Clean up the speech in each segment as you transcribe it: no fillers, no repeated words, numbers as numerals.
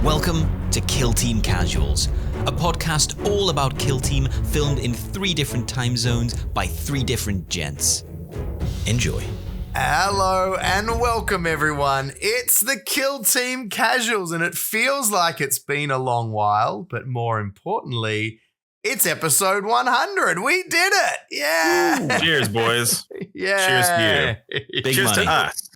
Welcome to Kill Team Casuals, a podcast all about Kill Team filmed in 3 different time zones by 3 different gents. Enjoy. Hello and welcome everyone. It's the Kill Team Casuals and it feels like it's been a long while, but more importantly, it's episode 100. We did it. Yeah. Ooh, cheers, boys. Yeah. Cheers to you. Big Cheers money. to us.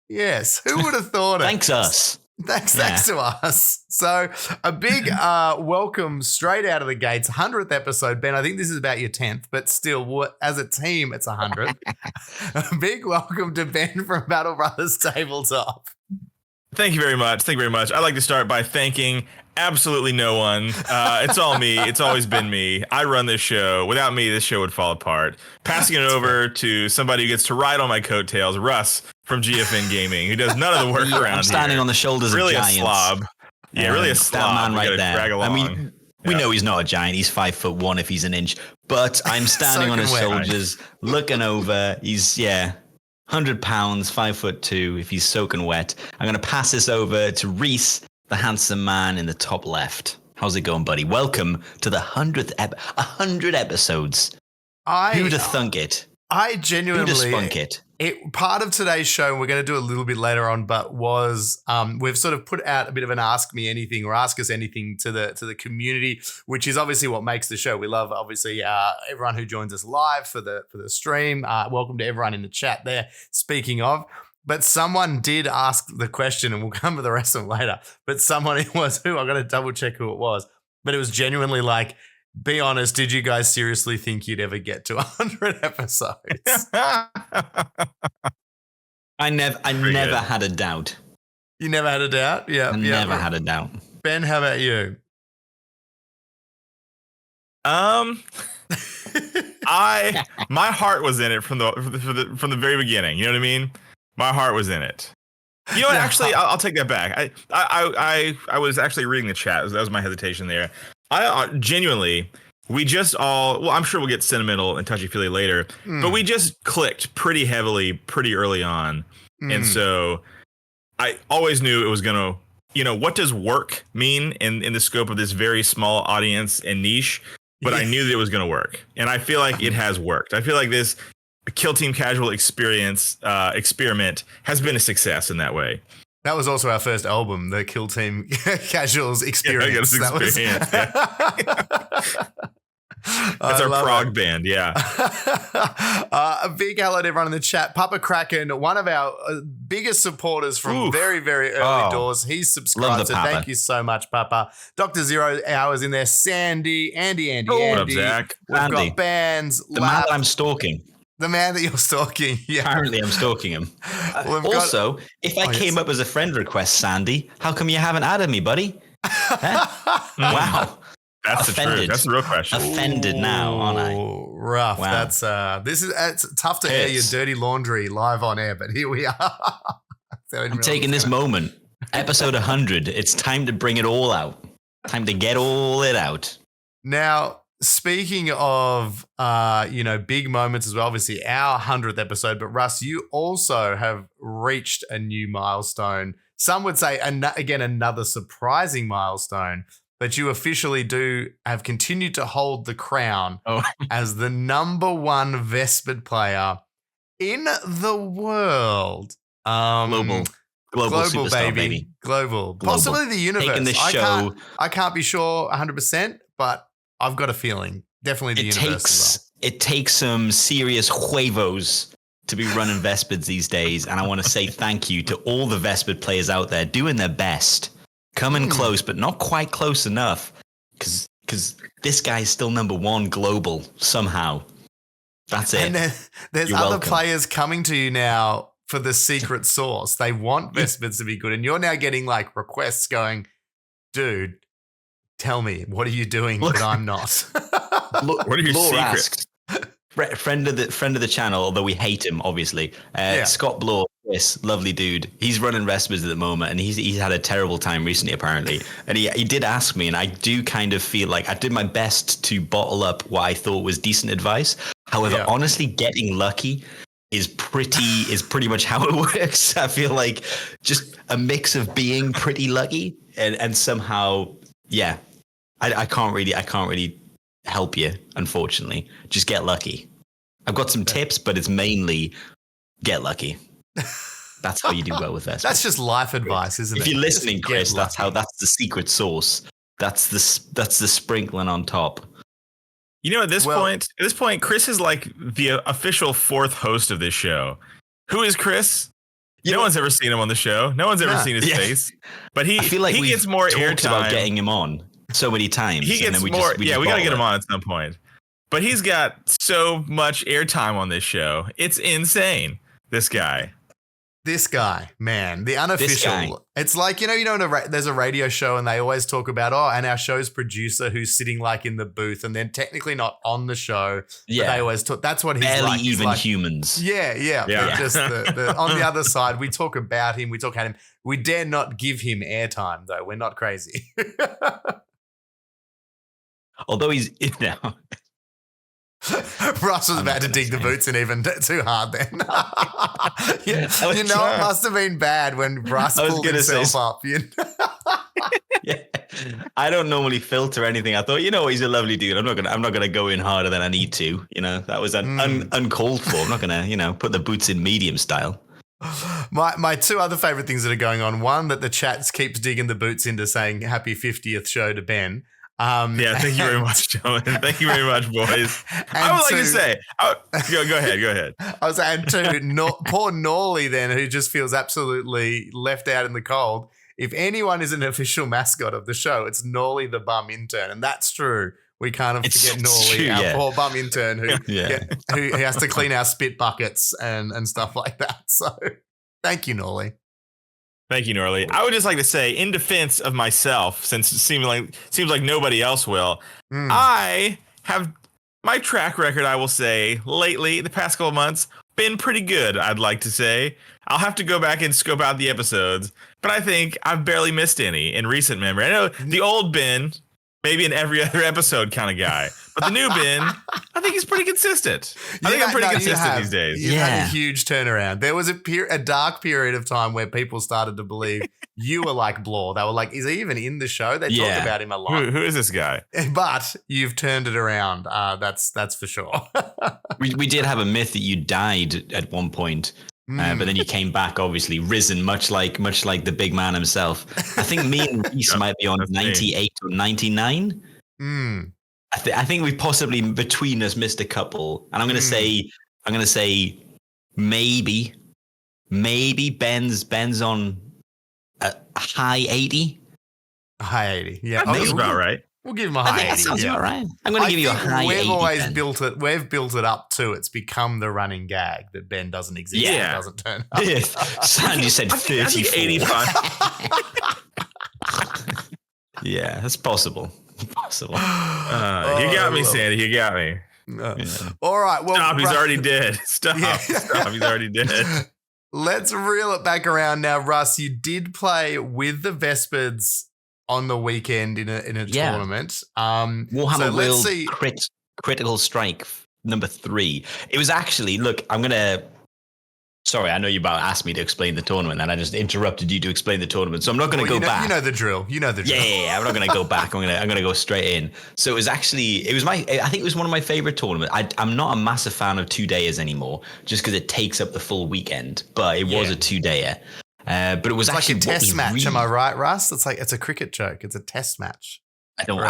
Yes. Who would have thought it? Thanks us. Thanks to us. So a big welcome straight out of the gates. 100th episode. Ben, I think this is about your 10th, but still, as a team, it's 100th. A big welcome to Ben from Battle Brothers Tabletop. Thank you very much. I'd like to start by thanking absolutely no one. It's all me. It's always been me. I run this show. Without me, this show would fall apart. Passing it over to somebody who gets to ride on my coattails, Russ from GFN Gaming, who does none of the work around here. I'm standing on the shoulders really of giants. A slob. Yeah, really a slob. That man right there. Drag along. I mean, we know he's not a giant. He's 5'1" if he's an inch. But I'm standing on his shoulders, looking over. He's 100 pounds, 5'2" if he's soaking wet. I'm going to pass this over to Reese, the handsome man in the top left. How's it going, buddy? Welcome to the 100th 100 episodes. Who'd have thunk it? I genuinely... Who'd have spunk it? Part of today's show, we're going to do a little bit later on, but we've sort of put out a bit of an Ask Me Anything or Ask Us Anything to the community, which is obviously what makes the show. We love, obviously, everyone who joins us live for the stream. Welcome to everyone in the chat there. Speaking of, but someone did ask the question, and we'll come to the rest of them later, but someone, it was who, I've got to double check who it was, but it was genuinely like, be honest, did you guys seriously think you'd ever get to 100 episodes? I never had a doubt. You never had a doubt? Yeah. I never had a doubt. Ben, how about you? My heart was in it from the very beginning. You know what I mean? My heart was in it. You know what? Actually, I'll take that back. I was actually reading the chat. That was my hesitation there. I genuinely, we just all, well, I'm sure we'll get sentimental and touchy-feely later, but we just clicked pretty heavily, pretty early on. And so I always knew it was going to, what does work mean in the scope of this very small audience and niche? But I knew that it was going to work. And I feel like it has worked. I feel like this Kill Team Casual experiment has been a success in that way. That was also our first album, the Kill Team Casuals Experience. That's our prog band, yeah. A big hello to everyone in the chat. Papa Kraken, one of our biggest supporters from very, very early doors. He's subscribed, so thank you so much, Papa. Dr. 0 Hours in there. Sandy, Andy. What up, Zach? We've got bands. The man that I'm stalking. The man that you're stalking. Yeah. Apparently, I'm stalking him. Also, if I came up as a friend request, Sandy, how come you haven't added me, buddy? Wow. That's offended. The truth. That's the real question. Offended now, aren't I? Rough. Wow. That's it's tough to air your dirty laundry live on air, but here we are. I'm taking this moment. Episode 100. It's time to bring it all out. Time to get all it out. Now, speaking of, big moments as well, obviously our 100th episode, but Russ, you also have reached a new milestone. Some would say, again, another surprising milestone, but you officially have continued to hold the crown as the number 1 Vespid player in the world. Global superstar, baby. Global. Possibly the universe. Taking this show. I can't be sure 100%, but I've got a feeling. Definitely the universe as well. It takes some serious huevos to be running Vespids these days, and I want to say thank you to all the Vespid players out there doing their best. Coming close, but not quite close enough, because this guy is still number 1 global somehow. That's it. And there's You're other welcome. players coming to you now for the secret sauce. They want Vespids to be good, and you're now getting like requests going, dude, tell me, what are you doing that I'm not? What are your secrets? Friend of the channel, although we hate him, obviously. Scott Bloor, yes, lovely dude. He's running Vespers at the moment, and he's had a terrible time recently, apparently. And he did ask me, and I do kind of feel like I did my best to bottle up what I thought was decent advice. However, honestly, getting lucky is pretty much how it works. I feel like just a mix of being pretty lucky and somehow, yeah. I can't really help you, unfortunately. Just get lucky. I've got some tips, but it's mainly get lucky. That's how you do well with this. That's just life advice, isn't it? If you're listening, Chris, that's the secret sauce. That's the sprinkling on top. You know, at this point, Chris is like the official fourth host of this show. Who is Chris? No one's ever seen him on the show. No one's ever seen his face. But I feel like he gets more airtime about getting him on so many times. He gets more. We got to get him on at some point. But he's got so much airtime on this show. It's insane. This guy, man, the unofficial. It's like, there's a radio show and they always talk about, and our show's producer who's sitting like in the booth and then technically not on the show. Yeah. But they always talk. That's what he's barely like. Even like, humans. Yeah. But just on the other side, we talk about him. We talk at him. We dare not give him airtime though. We're not crazy. Although he's now. Russ was about to dig the boots in even too hard then. It must have been bad when Russ pulled himself up. Yeah. I don't normally filter anything. I thought, he's a lovely dude. I'm not gonna go in harder than I need to. That was uncalled for. I'm not gonna, put the boots in medium style. My two other favorite things that are going on. One, that the chat keeps digging the boots into saying happy 50th show to Ben. Thank you very much, gentlemen. Thank you very much, boys. I would like to say, go ahead. I was saying too, poor Norley then, who just feels absolutely left out in the cold. If anyone is an official mascot of the show, it's Norley the bum intern, and that's true. We can't forget Norley, our poor bum intern who has to clean our spit buckets and stuff like that. So, thank you, Norley. Thank you, Norley. I would just like to say, in defense of myself, since it seems like nobody else will, I have my track record, I will say, lately, the past couple of months, been pretty good, I'd like to say. I'll have to go back and scope out the episodes, but I think I've barely missed any in recent memory. I know the old Ben, maybe in every other episode kind of guy. But the new Ben, I think he's pretty consistent. I think I'm pretty consistent these days. You've had a huge turnaround. There was a dark period of time where people started to believe you were like Blore. They were like, is he even in the show? They talk about him a lot. Who is this guy? But you've turned it around. That's for sure. we did have a myth that you died at one point. But then you came back, obviously risen, much like the big man himself. I think me and Reese might be on 98 or 99. I think we possibly between us missed a couple, and I'm gonna say maybe Ben's on a high 80. High 80, yeah, that's about right. We'll give him a high 80. That sounds about right. I'm going to give you a high 80. We've built it up too. It's become the running gag that Ben doesn't exist. And doesn't turn up. Sandy said 34. I think 85. Yeah, that's possible. You got me, Sandy. You got me. All right. Well, stop. He's already dead. Stop. He's already dead. Let's reel it back around now, Russ. You did play with the Vespers on the weekend in a tournament. Warhammer World Critical Strike number 3. It was actually, look, sorry, I know you about asked me to explain the tournament and I just interrupted you to explain the tournament. So I'm not going to go back. You know the drill. Yeah, I'm not going to go back. I'm going to go straight in. So it was I think it was one of my favorite tournaments. I'm not a massive fan of 2-dayers anymore just because it takes up the full weekend, but it was a 2-dayer. But it was actually like a test match. Am I right, Russ? It's a cricket joke. It's a test match. I don't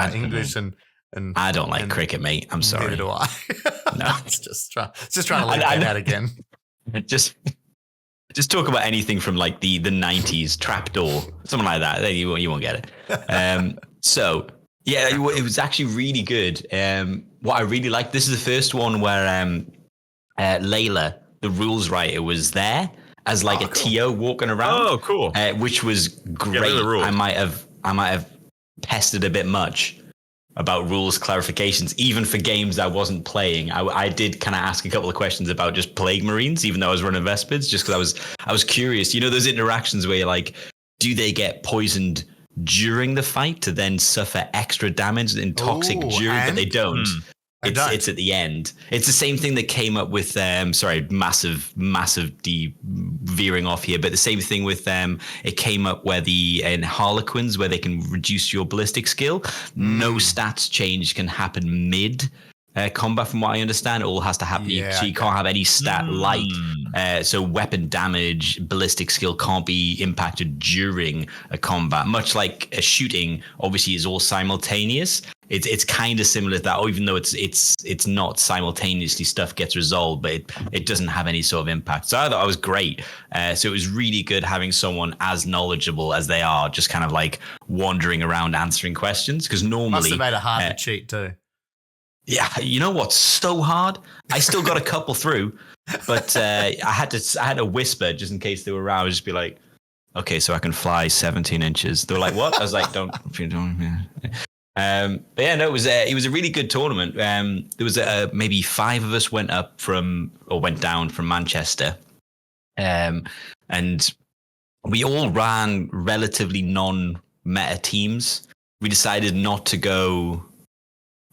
I don't like cricket, mate. I'm sorry. Neither do I. No, it's just trying to let that out again. Just talk about anything from like the 90s, Trapdoor, something like that. You won't get it. So yeah, it was actually really good. What I really liked, this is the first one where Layla, the rules writer, was there as like a TO walking around. Oh, cool. Which was great. I might have pestered a bit much about rules clarifications, even for games I wasn't playing. I did kind of ask a couple of questions about just Plague Marines, even though I was running Vespers, just because I was curious. You know, those interactions where you're like, do they get poisoned during the fight to then suffer extra damage and toxic but they don't? It's at the end. It's the same thing that came up with massive veering off here, but the same thing with it came up where in Harlequins where they can reduce your ballistic skill. No stats change can happen mid combat, from what I understand. It all has to happen. So you can't have any stat so weapon damage, ballistic skill can't be impacted during a combat. Much like a shooting, obviously, is all simultaneous. It's kind of similar to that, or even though it's not simultaneously, stuff gets resolved, but it doesn't have any sort of impact. So I thought it was great. So it was really good having someone as knowledgeable as they are, just kind of like wandering around answering questions. Because normally must have made it hard to cheat too. Yeah, you know what's so hard? I still got a couple through, but I had to whisper just in case they were around. I would just be like, okay, so I can fly 17 inches. They were like, what? I was like, don't. But yeah, no, it was a really good tournament. There was maybe 5 of us went down from Manchester, and we all ran relatively non-meta teams. We decided not to go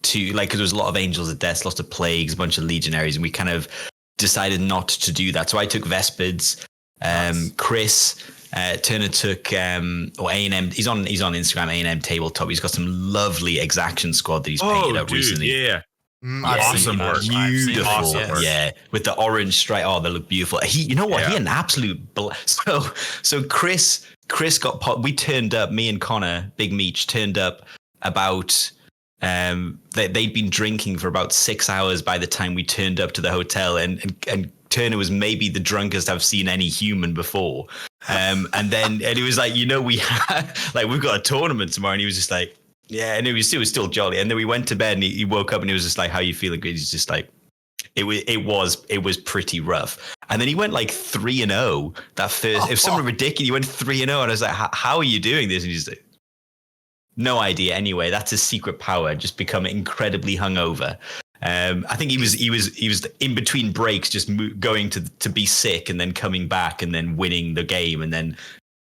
to because there was a lot of Angels of Death, lots of Plagues, a bunch of Legionaries, and we kind of decided not to do that. So I took Vespids. Chris Turner took or A&M. He's on Instagram, A&M Tabletop. He's got some lovely Exaction squad that he's painted up recently. Yeah. Awesome work. Beautiful. Awesome work. Yeah. With the orange stripe. Oh, they look beautiful. You know what? He had an absolute so Chris got we turned up, me and Connor, Big Meech turned up about they'd been drinking for about 6 hours by the time we turned up to the hotel, and Turner was maybe the drunkest I've seen any human before. And he was like, we've got a tournament tomorrow, and he was just like, yeah, and it was still jolly. And then we went to bed, and he woke up, and he was just like, how you feeling? He's just like, it was pretty rough. And then he went like 3-0 that first. It was something ridiculous. He went 3-0, and I was like, how are you doing this? And he's like, no idea. Anyway, that's his secret power. Just become incredibly hungover. I think he was in between breaks, just going to be sick and then coming back and then winning the game and then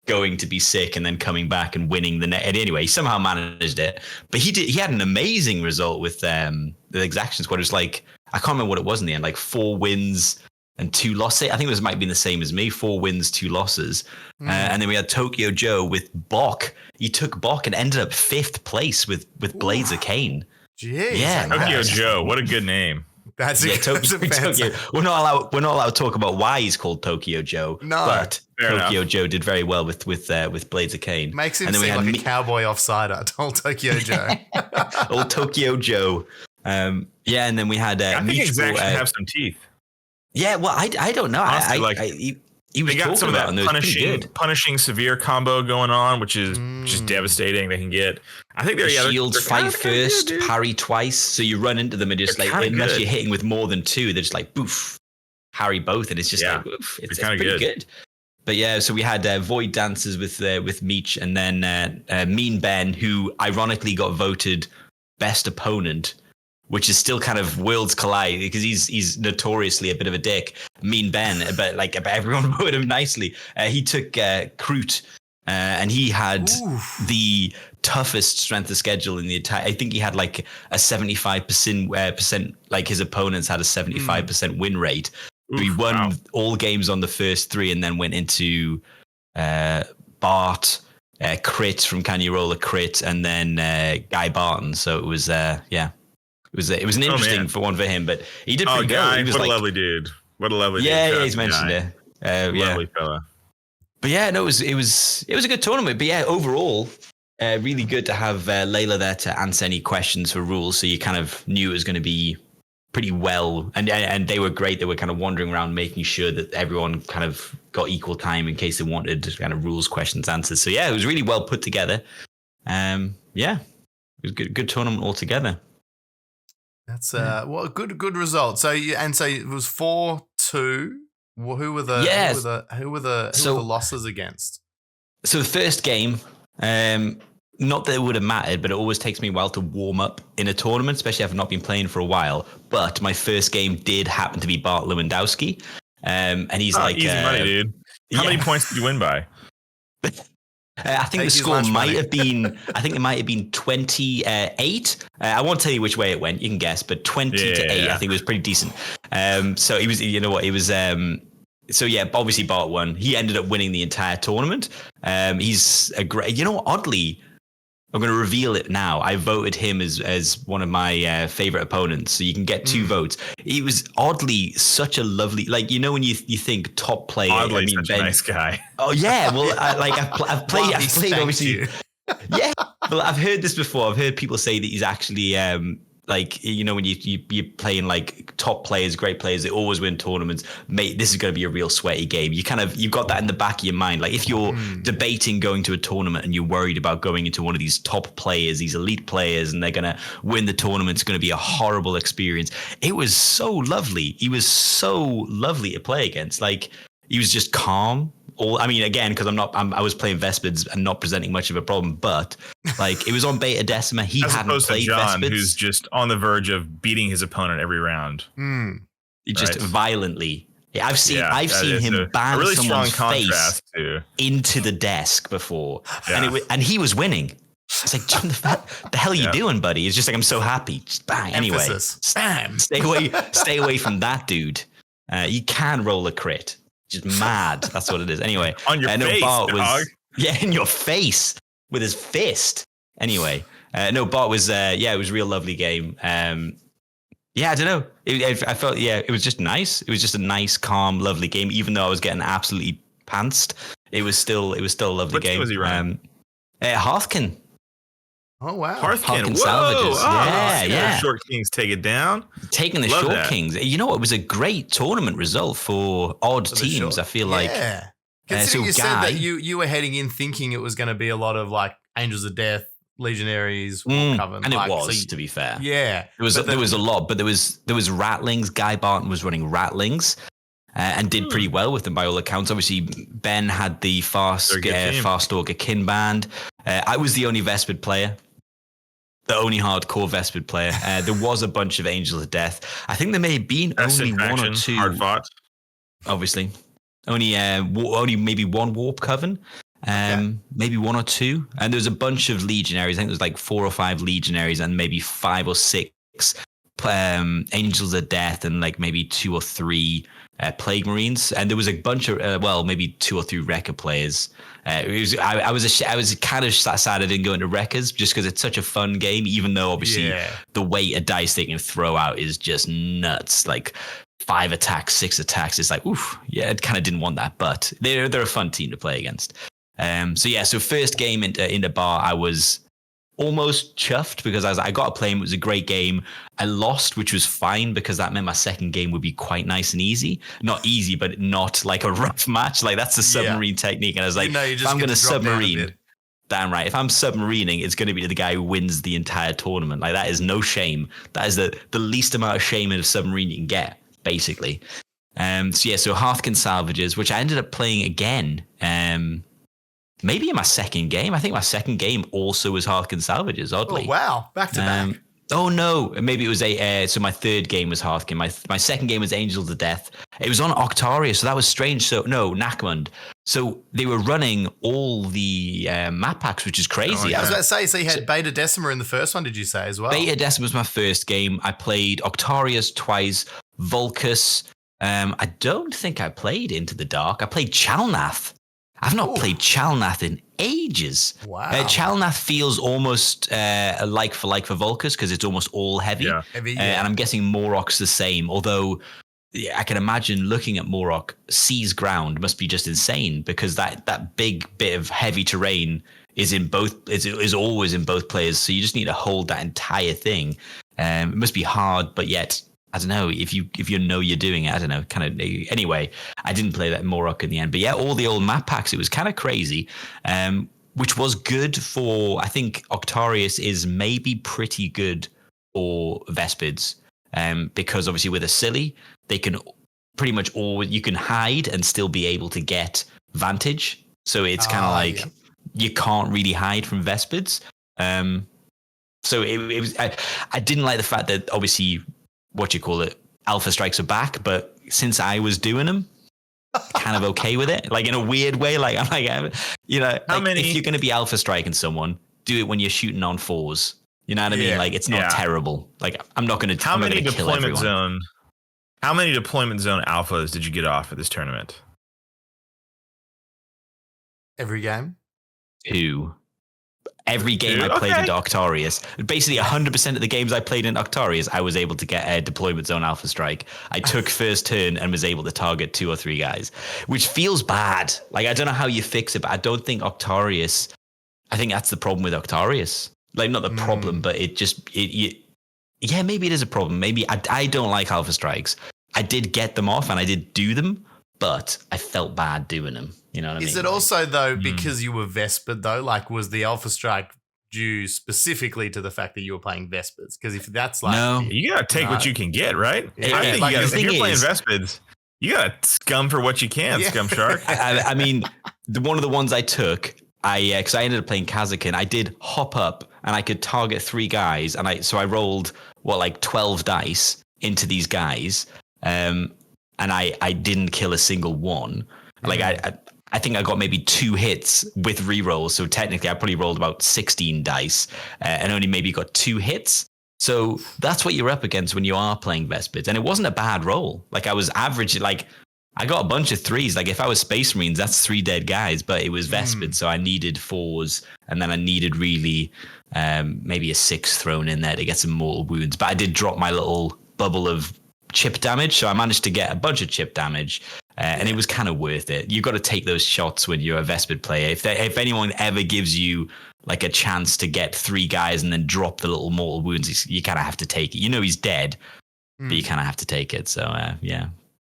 going to be sick and then coming back and winning the net. Anyway, he somehow managed it. But he had an amazing result with the Exaction squad. It was like, I can't remember what it was in the end, like 4 wins and 2 losses. I think it might have been the same as me, 4 wins, 2 losses. And then we had Tokyo Joe with Bok. He took Bok and ended up 5th place with Blades of Cain. Jeez, yeah, Tokyo Joe, what a good name. That's Tokyo. We're not allowed to talk about why he's called Tokyo Joe. No, but Tokyo Joe did very well with Blades of Cain. Makes him seem like a cowboy offsider. Old Tokyo Joe. Old Tokyo Joe. And then we had. I think Exaction have some teeth. Yeah, well, I don't know. Honestly, he was got some of that punishing severe combo going on, which is just devastating. They can get. I think they're shields fight first, parry twice. So you run into them and just unless you're hitting with more than 2, they're just like boof, parry both, and it's just like boof. It's pretty good. But yeah, so we had Void Dancers with Meech, and then Mean Ben, who ironically got voted best opponent, which is still kind of worlds collide because he's notoriously a bit of a dick. Mean Ben, but everyone voted him nicely. He took Kroot, and he had the toughest strength of schedule in the attack. I think he had like a 75% like his opponents had a 75% win rate. He won all games on the first 3, and then went into Bart, Crit from Can You Roll a Crit, and then Guy Barton. So it was It was an interesting for him, but he did pretty good. He was what a lovely dude. What a lovely dude. Yeah, he's mentioned it. Lovely fella. But yeah, no, it was a good tournament. But yeah, overall, really good to have Layla there to answer any questions for rules. So you kind of knew it was going to be pretty well, and they were great. They were kind of wandering around, making sure that everyone kind of got equal time in case they wanted kind of rules questions answered. So yeah, it was really well put together. It was good tournament altogether. That's what a good result. So it was 4-2. Well, who were the losses against? So the first game, not that it would have mattered, but it always takes me a while to warm up in a tournament, especially if I've not been playing for a while. But my first game did happen to be Bart Lewandowski, and he's like easy money, dude. How many points did you win by? I think the score might have been. I think it might have been 28. I won't tell you which way it went. You can guess, but 20-8. I think it was pretty decent. So he was. You know what? It was. So yeah, obviously Bart won. He ended up winning the entire tournament. He's a great. You know, oddly, I'm going to reveal it now. I voted him as one of my favorite opponents. So you can get 2 votes. He was oddly such a lovely, like, you know, when you think top player. Oddly, I mean, such a nice guy. Oh yeah, well, I've played obviously. Yeah, well, I've heard this before. I've heard people say that he's actually like, you know, when you're playing like top players, great players, they always win tournaments. Mate, this is going to be a real sweaty game. You've got that in the back of your mind. Like if you're debating going to a tournament and you're worried about going into one of these top players, these elite players, and they're going to win the tournament, it's going to be a horrible experience. It was so lovely. He was so lovely to play against. Like he was just calm. I mean, again, because I was playing Vespids and not presenting much of a problem, but like it was on Beta Decima. He hadn't played John, Vespids. Who's just on the verge of beating his opponent every round. Just violently. Yeah, I've seen him bang really someone's face too. into the desk before, and he was winning. It's like, John, the hell are you doing, buddy? It's just like, I'm so happy. Just bang. Anyway, bam. Stay away from that dude. You can roll a crit. Just mad. That's what it is. Anyway, on your face, dog. In your face with his fist. Anyway, Bart was it was a real lovely game. I don't know. I felt it was just nice. It was just a nice, calm, lovely game. Even though I was getting absolutely pantsed, it was still a lovely game. Was he running? Hearthkin. Oh wow, Hearthkin salvages. Yeah. Short Kings take it down. Taking the Short Kings. You know, it was a great tournament result for odd teams. I feel like. Yeah. Considering you said that you were heading in thinking it was going to be a lot of like Angels of Death, Legionaries, Coven, and it was, to be fair. Yeah, there was a lot, but there was Rattlings. Guy Barton was running Rattlings. And did pretty well with them by all accounts. Obviously, Ben had the Fast Auger Kin Band. I was the only Vespid player. The only hardcore Vespid player. There was a bunch of Angels of Death. I think there may have been only one or two. Hard fought. Obviously. Only maybe one Warp Coven. Maybe one or two. And there was a bunch of Legionaries. I think there was like 4 or 5 Legionaries and maybe 5 or 6 Angels of Death and like maybe 2 or 3 Plague Marines. And there was a bunch of, maybe 2 or 3 Wrecker players. I was kind of sad I didn't go into Wreckers just because it's such a fun game, even though obviously the weight of dice they can throw out is just nuts. Like 5 attacks, 6 attacks. It's like, oof, yeah, I kind of didn't want that, but they're a fun team to play against. So first game in the bar, I was almost chuffed because I got to play him. It was a great game. I lost, which was fine because that meant my second game would be quite nice and easy. Not easy, but not like a rough match. Like that's the submarine technique. And I was like, if I'm going to submarine, damn right. If I'm submarining, it's going to be the guy who wins the entire tournament. Like that is no shame. That is the least amount of shame in a submarine you can get, basically. So Hearthkin Salvages, which I ended up playing again. Maybe in my second game. I think my second game also was Hearthkin Salvages, oddly. Oh, wow. Back to back. Oh, no. Maybe it was so my third game was Hearthkin. My second game was Angels of Death. It was on Octaria, so that was strange. So, no, Nakmund. So they were running all the map packs, which is crazy. I was about to say, so you had Beta Decima in the first one, did you say, as well? Beta Decima was my first game. I played Octarius twice, Vulcus. I don't think I played Into the Dark. I played Chalnath. I've not played Chalnath in ages. Wow. Chalnath feels almost like for Vulcus because it's almost all heavy. Yeah. And I'm guessing Morok's the same, although I can imagine looking at Morok, Seas Ground must be just insane because that big bit of heavy terrain is always in both players. So you just need to hold that entire thing. It must be hard, but yet I don't know if you know you're doing it. I don't know. Kind of. Anyway, I didn't play that Morok in the end, but yeah, all the old map packs. It was kind of crazy, which was good for. I think Octarius is maybe pretty good for Vespids, because obviously with a silly, they can pretty much you can hide and still be able to get vantage. So it's kind of like you can't really hide from Vespids. So it was. I didn't like the fact that obviously. Alpha strikes are back, but since I was doing them, kind of okay with it, like in a weird way. Like I'm like, you know, if you're going to be alpha striking someone, do it when you're shooting on 4s. You know what I mean? Like it's not terrible. Like I'm not going to. How many deployment zone alphas did you get off at this tournament? Every game. 2. Every game I played in Octarius, basically 100% of the games I played in Octarius, I was able to get a deployment zone alpha strike. I took first turn and was able to target 2 or 3 guys, which feels bad. Like, I don't know how you fix it, but I don't think Octarius, I think that's the problem with Octarius. Like, not the problem, but yeah, maybe it is a problem. Maybe I don't like alpha strikes. I did get them off and I did do them, but I felt bad doing them. You know what I mean? Is it also, though, because you were Vespered, though? Like, was the Alpha Strike due specifically to the fact that you were playing Vespers? Because if that's like... No. You got to take what you can get, right? Yeah. I think Like, if you're playing Vespers, you got to scum for what you can, Scum Shark. I mean, one of the ones I took, because I ended up playing Kazakin, I did hop up and I could target 3 guys. And I rolled, 12 dice into these guys. And I didn't kill a single one. Like, I think I got maybe 2 hits with rerolls. So technically, I probably rolled about 16 dice and only maybe got 2 hits. So that's what you're up against when you are playing Vespers. And it wasn't a bad roll. Like, I was average. Like, I got a bunch of 3s. Like, if I was Space Marines, that's 3 dead guys. But it was Vespers, so I needed 4s. And then I needed really maybe a 6 thrown in there to get some mortal wounds. But I did drop my little bubble of chip damage. So I managed to get a bunch of chip damage. And it was kind of worth it. You've got to take those shots when you're a Vespid player. If anyone ever gives you like a chance to get 3 guys and then drop the little mortal wounds, you kind of have to take it. You know he's dead, but you kind of have to take it. So, yeah.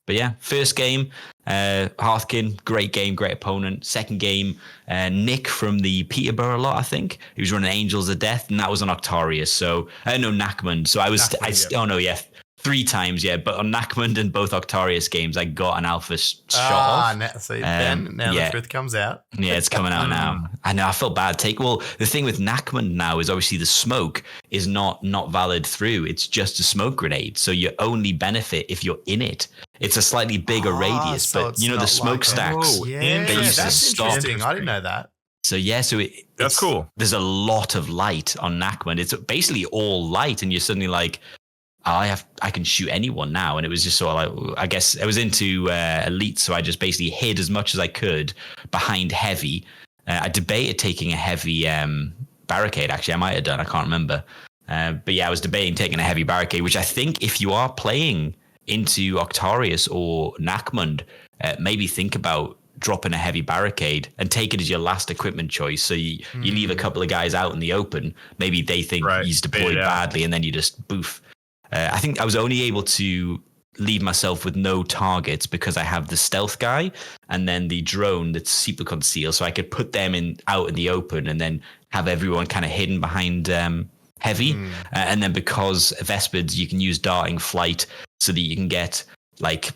But yeah, first game, Hearthkin, great game, great opponent. Second game, Nick from the Peterborough lot, I think. He was running Angels of Death, and that was on Octarius. So, no, Nachmund. So I was, Nachmund, oh no, yeah. 3 times, yeah, but on Nachmund and both Octarius games, I got an alpha shot off. Now the truth comes out. Yeah, it's coming out now. I know, I felt bad. The thing with Nachmund now is obviously the smoke is not valid through. It's just a smoke grenade, so you only benefit if you're in it. It's a slightly bigger radius, so but you know the smokestacks. They used to stop. Interesting. I didn't know that. So yeah, that's cool. There's a lot of light on Nachmund. It's basically all light, and you're suddenly like, I can shoot anyone now. And it was just sort of like, I guess I was into elite, so I just basically hid as much as I could behind heavy. I debated taking a heavy barricade. Actually, I might have done. I can't remember. But yeah, I was debating taking a heavy barricade, which I think if you are playing into Octarius or Nachmund, maybe think about dropping a heavy barricade and take it as your last equipment choice. So you leave a couple of guys out in the open. Maybe they think he's deployed badly, and then you just boof. I think I was only able to leave myself with no targets because I have the stealth guy and then the drone that's super concealed, so I could put them out in the open and then have everyone kind of hidden behind heavy. And then because Vespids, you can use darting flight so that you can get like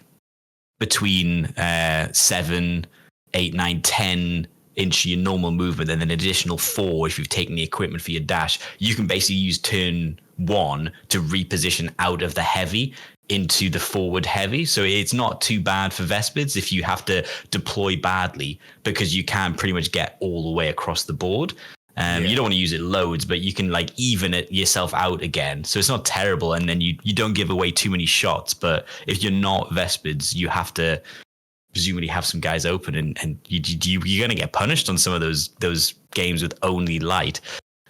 between 7, 8, 9, 10 inch your normal movement, and then an additional 4 if you've taken the equipment for your dash. You can basically use turn 1 to reposition out of the heavy into the forward heavy. So it's not too bad for Vespids if you have to deploy badly, because you can pretty much get all the way across the board. You don't want to use it loads, but you can like even it yourself out again. So it's not terrible, and then you don't give away too many shots. But if you're not Vespids, you have to presumably have some guys open, and you're going to get punished on some of those games with only light.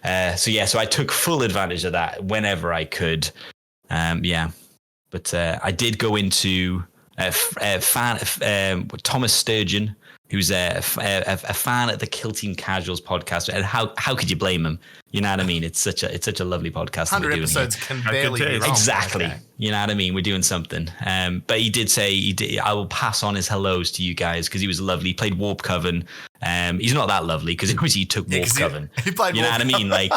So I took full advantage of that whenever I could. But I did go into Thomas Sturgeon, who's a fan at the Kill Team Casuals podcast, and how could you blame him? You know what I mean? It's such a lovely podcast. 100 episodes can barely be wrong. Exactly. Okay. You know what I mean? We're doing something. But he did say I will pass on his hellos to you guys because he was lovely. He played Warp Coven. He's not that lovely because obviously he took Warp Coven. He played. You know what I mean? Like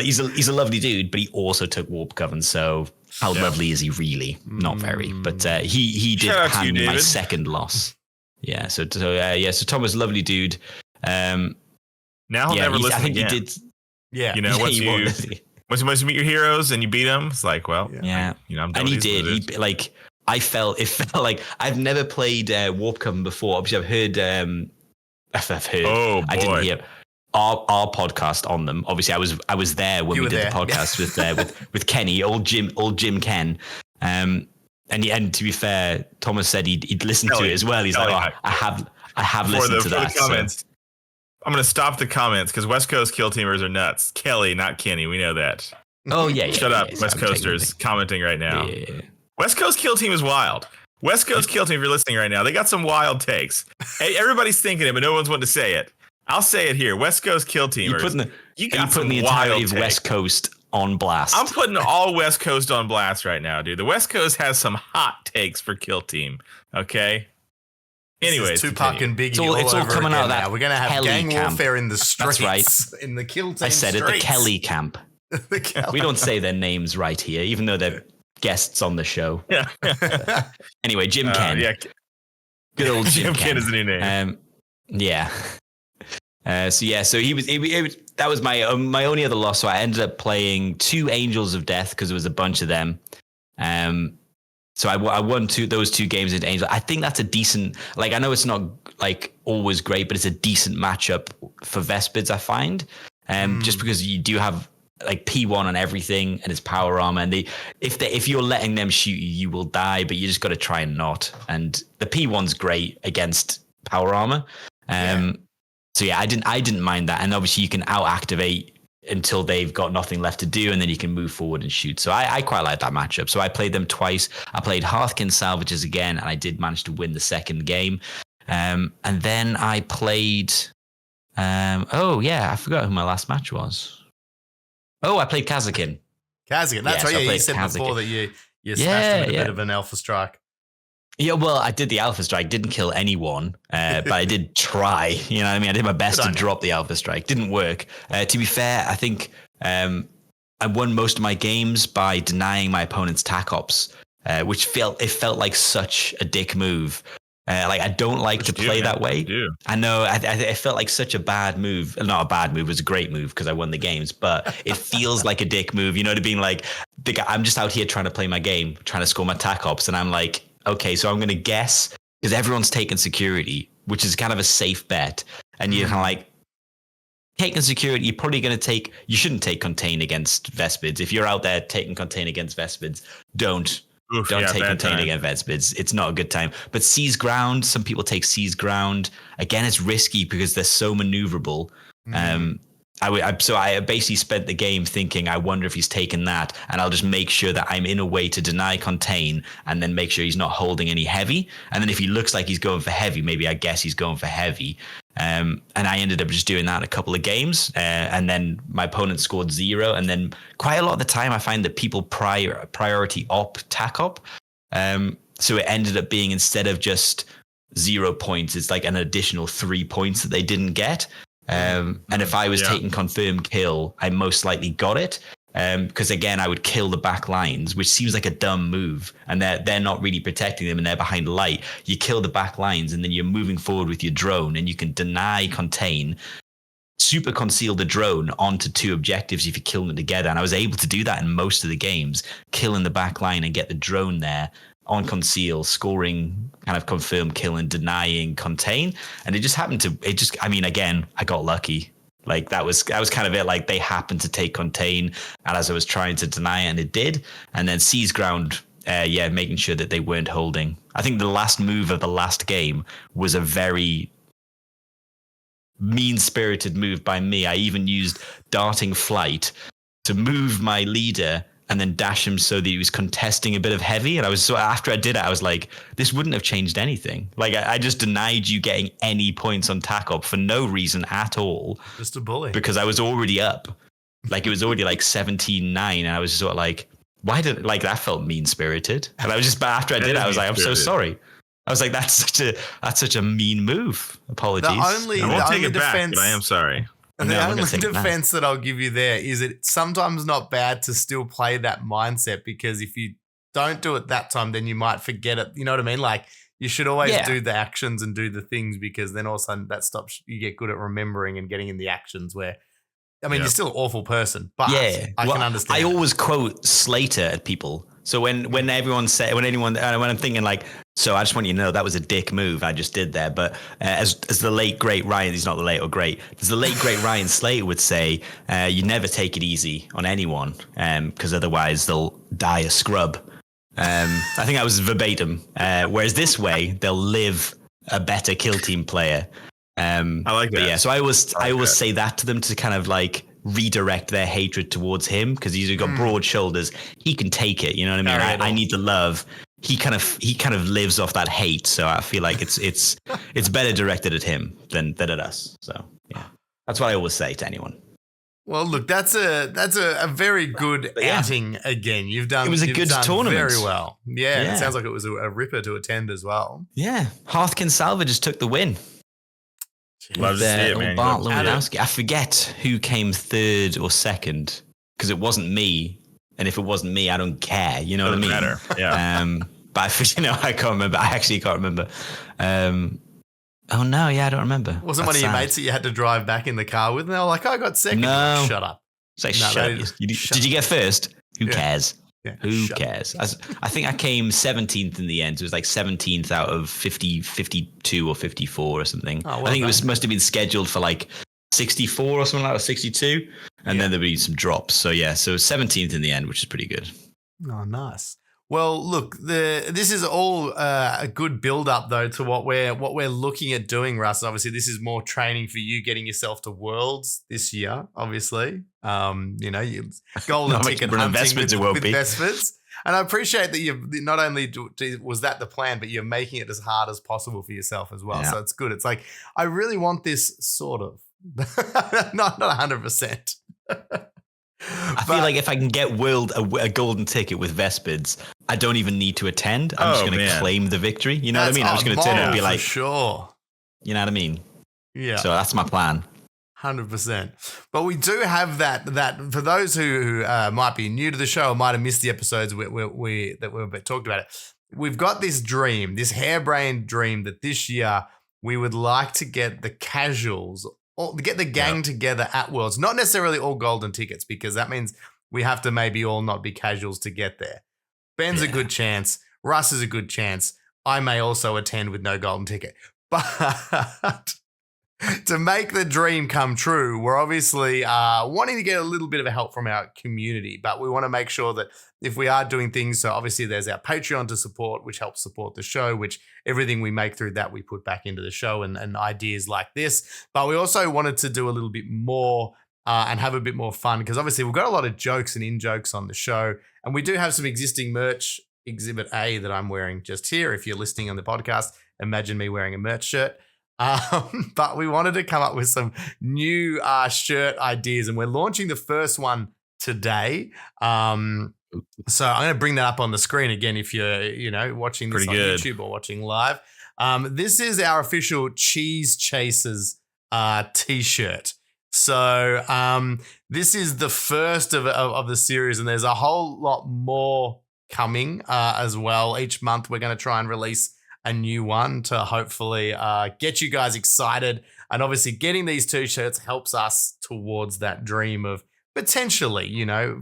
he's a lovely dude, but he also totook Warp Coven. So how lovely is he really? Not very. But he did hand me my second loss. Yeah. So Thomas, lovely dude. Now he'll never listen. I think again. he did. Yeah. You know, once you meet your heroes and you beat them, it's like, well, yeah. I'm and he did. He like it felt like I've never played Warp Coven before. Obviously, I've heard. Oh boy. I didn't hear our podcast on them. Obviously, I was there when we did the podcast with Kenny, old Jim Ken. And to be fair, Thomas said he'd listen to it as well. He's like, I have listened to that. Comments. So. I'm going to stop the comments because West Coast Kill Teamers are nuts. Kelly, not Kenny. We know that. Oh yeah. Shut up, West Coasters commenting right now. Yeah. West Coast Kill Team is wild. West Coast Kill Team, if you're listening right now, they got some wild takes. Hey, everybody's thinking it, but no one's wanting to say it. I'll say it here. West Coast Kill Teamers. You got putting the entirety of West Coast on blast. I'm putting all West Coast on blast right now, dude. The West Coast has some hot takes for Kill Team. Okay. Anyways, Tupac and Biggie. It's all coming out of that. Now. We're gonna have Kelly gang camp. warfare in the streets. That's right. In the Kill Team. I said streets. it. The Kelly camp. We don't say their names right here, even though they're guests on the show. Yeah. Anyway, Jim Ken. Yeah. Good old Jim Ken is the new name. Yeah. So he was. That was my only other loss. So I ended up playing 2 Angels of Death because there was a bunch of them. So I won those 2 games into Angel. I think that's a decent. Like, I know it's not like always great, but it's a decent matchup for Vespids, I find. Just because you do have like P1 on everything and it's power armor, and if you're letting them shoot you, you will die, but you just got to try and not. And the P1's great against power armor. So yeah, I didn't mind that, and obviously you can out activate until they've got nothing left to do, and then you can move forward and shoot. So I quite like that matchup. So I played them twice. I played Hearthkin Salvages again, and I did manage to win the second game. And then I played. I forgot who my last match was. Oh, I played Kazakin. That's right. Yeah, you said Kazakin before that you smashed him with a bit of an Alpha Strike. Yeah, well, I did the Alpha Strike. Didn't kill anyone, but I did try. You know what I mean? I did my best to drop the Alpha Strike. Didn't work. To be fair, I think I won most of my games by denying my opponent's tac ops, which felt like such a dick move. Like, I don't like to play that way. I know. I felt like such a bad move. Not a bad move. It was a great move because I won the games. But it feels like a dick move. You know, to being like, I'm just out here trying to play my game, trying to score my tac ops, and I'm like, okay, so I'm going to guess, because everyone's taking security, which is kind of a safe bet. And you're kind of like, taking security, you're probably going to you shouldn't take contain against Vespids. If you're out there taking contain against Vespids, don't take contain against Vespids. It's not a good time. But Seize Ground, some people take Seize Ground. Again, it's risky because they're so maneuverable. I basically spent the game thinking, I wonder if he's taken that, and I'll just make sure that I'm in a way to deny contain, and then make sure he's not holding any heavy. And then if he looks like he's going for heavy, maybe I guess he's going for heavy. And I ended up just doing that a couple of games, and then my opponent scored 0. And then quite a lot of the time, I find that people priority op tac op. So it ended up being, instead of just 0 points, it's like an additional 3 points that they didn't get. And if I was taking confirm kill, I most likely got it. Because again, I would kill the back lines, which seems like a dumb move, and they're not really protecting them, and they're behind light. You kill the back lines, and then you're moving forward with your drone, and you can deny contain, super conceal the drone onto 2 objectives if you kill them together. And I was able to do that in most of the games, killing the back line and get the drone there on conceal, scoring kind of confirm kill and denying contain. And it just happened to, again, I got lucky. Like that was kind of it. Like they happened to take contain, and as I was trying to deny it, and it did. And then Seize Ground, making sure that they weren't holding. I think the last move of the last game was a very mean-spirited move by me. I even used darting flight to move my leader and then dash him so that he was contesting a bit of heavy. And after I did it, I was like, this wouldn't have changed anything. Like I just denied you getting any points on tac op for no reason at all. Just a bully. Because I was already up. Like it was already like 17-9. And I was sort of like, that felt mean-spirited. And I was just, but after I did it, I was like, I'm so sorry. I was like, that's such a mean move. Apologies. I won't take it back, but I am sorry. And the only defense that I'll give you there is it's sometimes not bad to still play that mindset, because if you don't do it that time, then you might forget it. You know what I mean? Like you should always do the actions and do the things, because then all of a sudden that stops. You get good at remembering and getting in the actions, where I mean, you're still an awful person, but yeah, I can understand. I always quote Slater at people. So when everyone say when I'm thinking like, so I just want you to know that was a dick move I just did there. But as the late great Ryan, he's not the late or great. As the late great Ryan Slater would say, you never take it easy on anyone, because otherwise they'll die a scrub. I think that was verbatim. Whereas this way, they'll live a better kill team player. I like that. Yeah, so I always say that to them to kind of like redirect their hatred towards him, because he's got broad shoulders. He can take it. You know what I mean? I need the love. He kind of lives off that hate. So I feel like it's better directed at him than at us. So yeah, that's what I always say to anyone. Well, look, that's a very good outing again. You've done. It was a good tournament. Very well. Yeah, it sounds like it was a ripper to attend as well. Yeah, Hearthkin Salva just took the win. Love to see it, man. Bart Lewandowski. I forget who came third or second, because it wasn't me, and if it wasn't me, I don't care. You know what I mean? Matter. Yeah. But I can't remember. I actually can't remember. Oh no, yeah, I don't remember. Wasn't one of your mates that you had to drive back in the car with? And they were like, I got second. No. Shut up. It's like, shut up. Did you get first? Who cares? Yeah, Who cares? I think I came 17th in the end. It was like 17th out of 52 or 54 or something. I think it must have been scheduled for like 64 or something like that, or 62. And then there'll be some drops. So yeah, so 17th in the end, which is pretty good. Oh, nice. Well, look, this is all a good build up though to what we're looking at doing, Russ. Obviously, this is more training for you getting yourself to Worlds this year. Obviously, you golden ticket hunting with Vespers. And I appreciate that you've not only was that the plan, but you're making it as hard as possible for yourself as well. Yeah. So it's good. It's like, I really want this sort of, not 100%. I feel like if I can get a golden ticket with Vespids, I don't even need to attend. I'm just going to claim the victory. You know what I mean? I'm just going to turn and be like, sure. You know what I mean? Yeah. So that's my plan. 100%. But we do have that for those who might be new to the show or might have missed the episodes that we've talked about it. We've got this dream, this harebrained dream that this year we would like to get the casuals, get the gang together at Worlds. Not necessarily all golden tickets, because that means we have to maybe all not be casuals to get there. Ben's a good chance. Russ is a good chance. I may also attend with no golden ticket. But to make the dream come true, we're obviously wanting to get a little bit of help from our community, but we want to make sure that if we are doing things, so obviously there's our Patreon to support, which helps support the show, which everything we make through that we put back into the show and ideas like this. But we also wanted to do a little bit more and have a bit more fun, because obviously we've got a lot of jokes and in-jokes on the show, and we do have some existing merch. Exhibit A that I'm wearing just here. If you're listening on the podcast, imagine me wearing a merch shirt. But we wanted to come up with some new shirt ideas, and we're launching the first one today. So I'm going to bring that up on the screen again if you're watching this on YouTube or watching live. This is our official Cheese Chasers t-shirt. So this is the first of the series, and there's a whole lot more coming as well. Each month we're going to try and release a new one to hopefully get you guys excited. And obviously getting these t-shirts helps us towards that dream of potentially,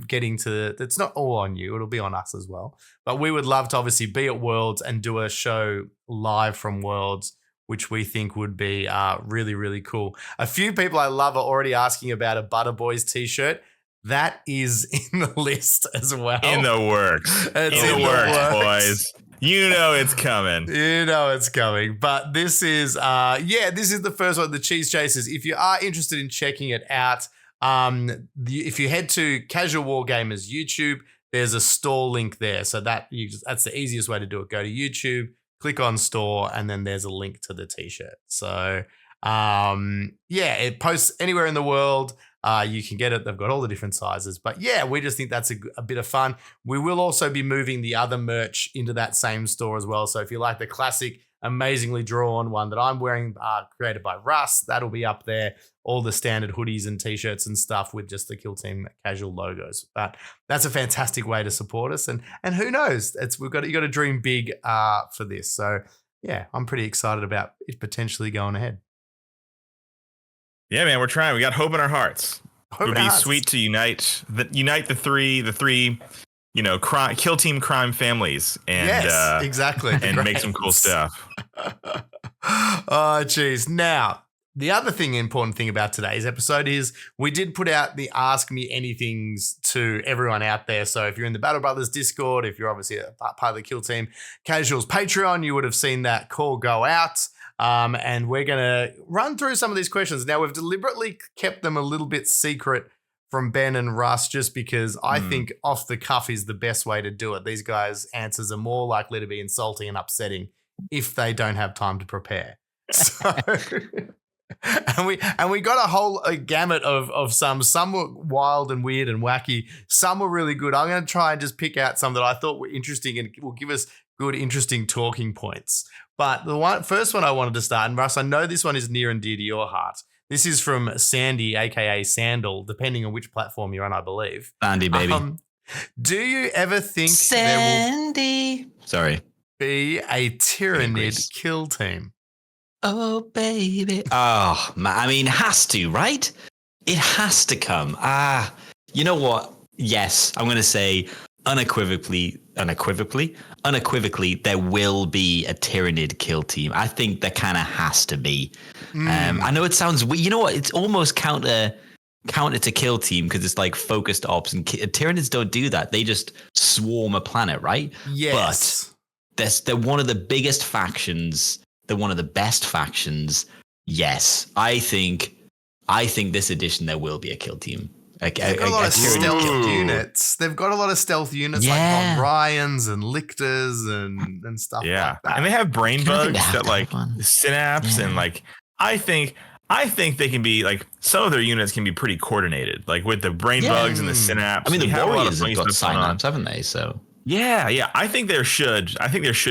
getting to, it's not all on you, it'll be on us as well. But we would love to obviously be at Worlds and do a show live from Worlds, which we think would be really, really cool. A few people I love are already asking about a Butter Boys t-shirt. That is in the list as well. In the works. It's in the works, boys. You know it's coming. But this is, this is the first one, the Cheese Chasers. If you are interested in checking it out, if you head to Casual Wargamers YouTube, there's a store link there. So that's the easiest way to do it. Go to YouTube, click on store, and then there's a link to the t-shirt. So, it posts anywhere in the world. You can get it. They've got all the different sizes. But we just think that's a bit of fun. We will also be moving the other merch into that same store as well. So if you like the classic, amazingly drawn one that I'm wearing, created by Russ, that'll be up there. All the standard hoodies and t-shirts and stuff with just the Kill Team casual logos. But that's a fantastic way to support us. And who knows? You got to dream big for this. So I'm pretty excited about it potentially going ahead. Yeah, man, we're trying. We got hope in our hearts. It would be sweet to unite the three, kill team crime families, and yes, exactly, and make some cool stuff. Oh, geez. Now, the other important thing about today's episode is we did put out the Ask Me Anythings to everyone out there. So if you're in the Battle Brothers Discord, if you're obviously a part of the Kill Team Casuals Patreon, you would have seen that call go out. And we're going to run through some of these questions. Now, we've deliberately kept them a little bit secret from Ben and Russ just because I think off the cuff is the best way to do it. These guys' answers are more likely to be insulting and upsetting if they don't have time to prepare. So, and we got a gamut of some were wild and weird and wacky. Some were really good. I'm going to try and just pick out some that I thought were interesting and will give us good, interesting talking points. But the first one I wanted to start, and Russ, I know this one is near and dear to your heart. This is from Sandy, aka Sandal, depending on which platform you're on, I believe. Sandy, baby. Do you ever think Sandy, there will be a Tyrannid kill team? Oh, baby. Oh, man. I mean, has to, right? It has to come. You know what? Yes, I'm going to say unequivocally, there will be a Tyrannid kill team. I think there kind of has to be. I know it sounds weird. You know what? It's almost counter to kill team because it's like focused ops, and Tyrannids don't do that. They just swarm a planet, right? Yes. But they're one of the biggest factions. They're one of the best factions. Yes, I think this edition there will be a kill team. They've got a lot of stealth units. They've got a lot of stealth units like Von Ryans and Lictors and stuff like that. And they have brain bugs that like synapse and like I think they can be like some of their units can be pretty coordinated, like with the brain bugs and the synapse. I mean, the Warriors have got synapse, haven't they? So yeah. I think there should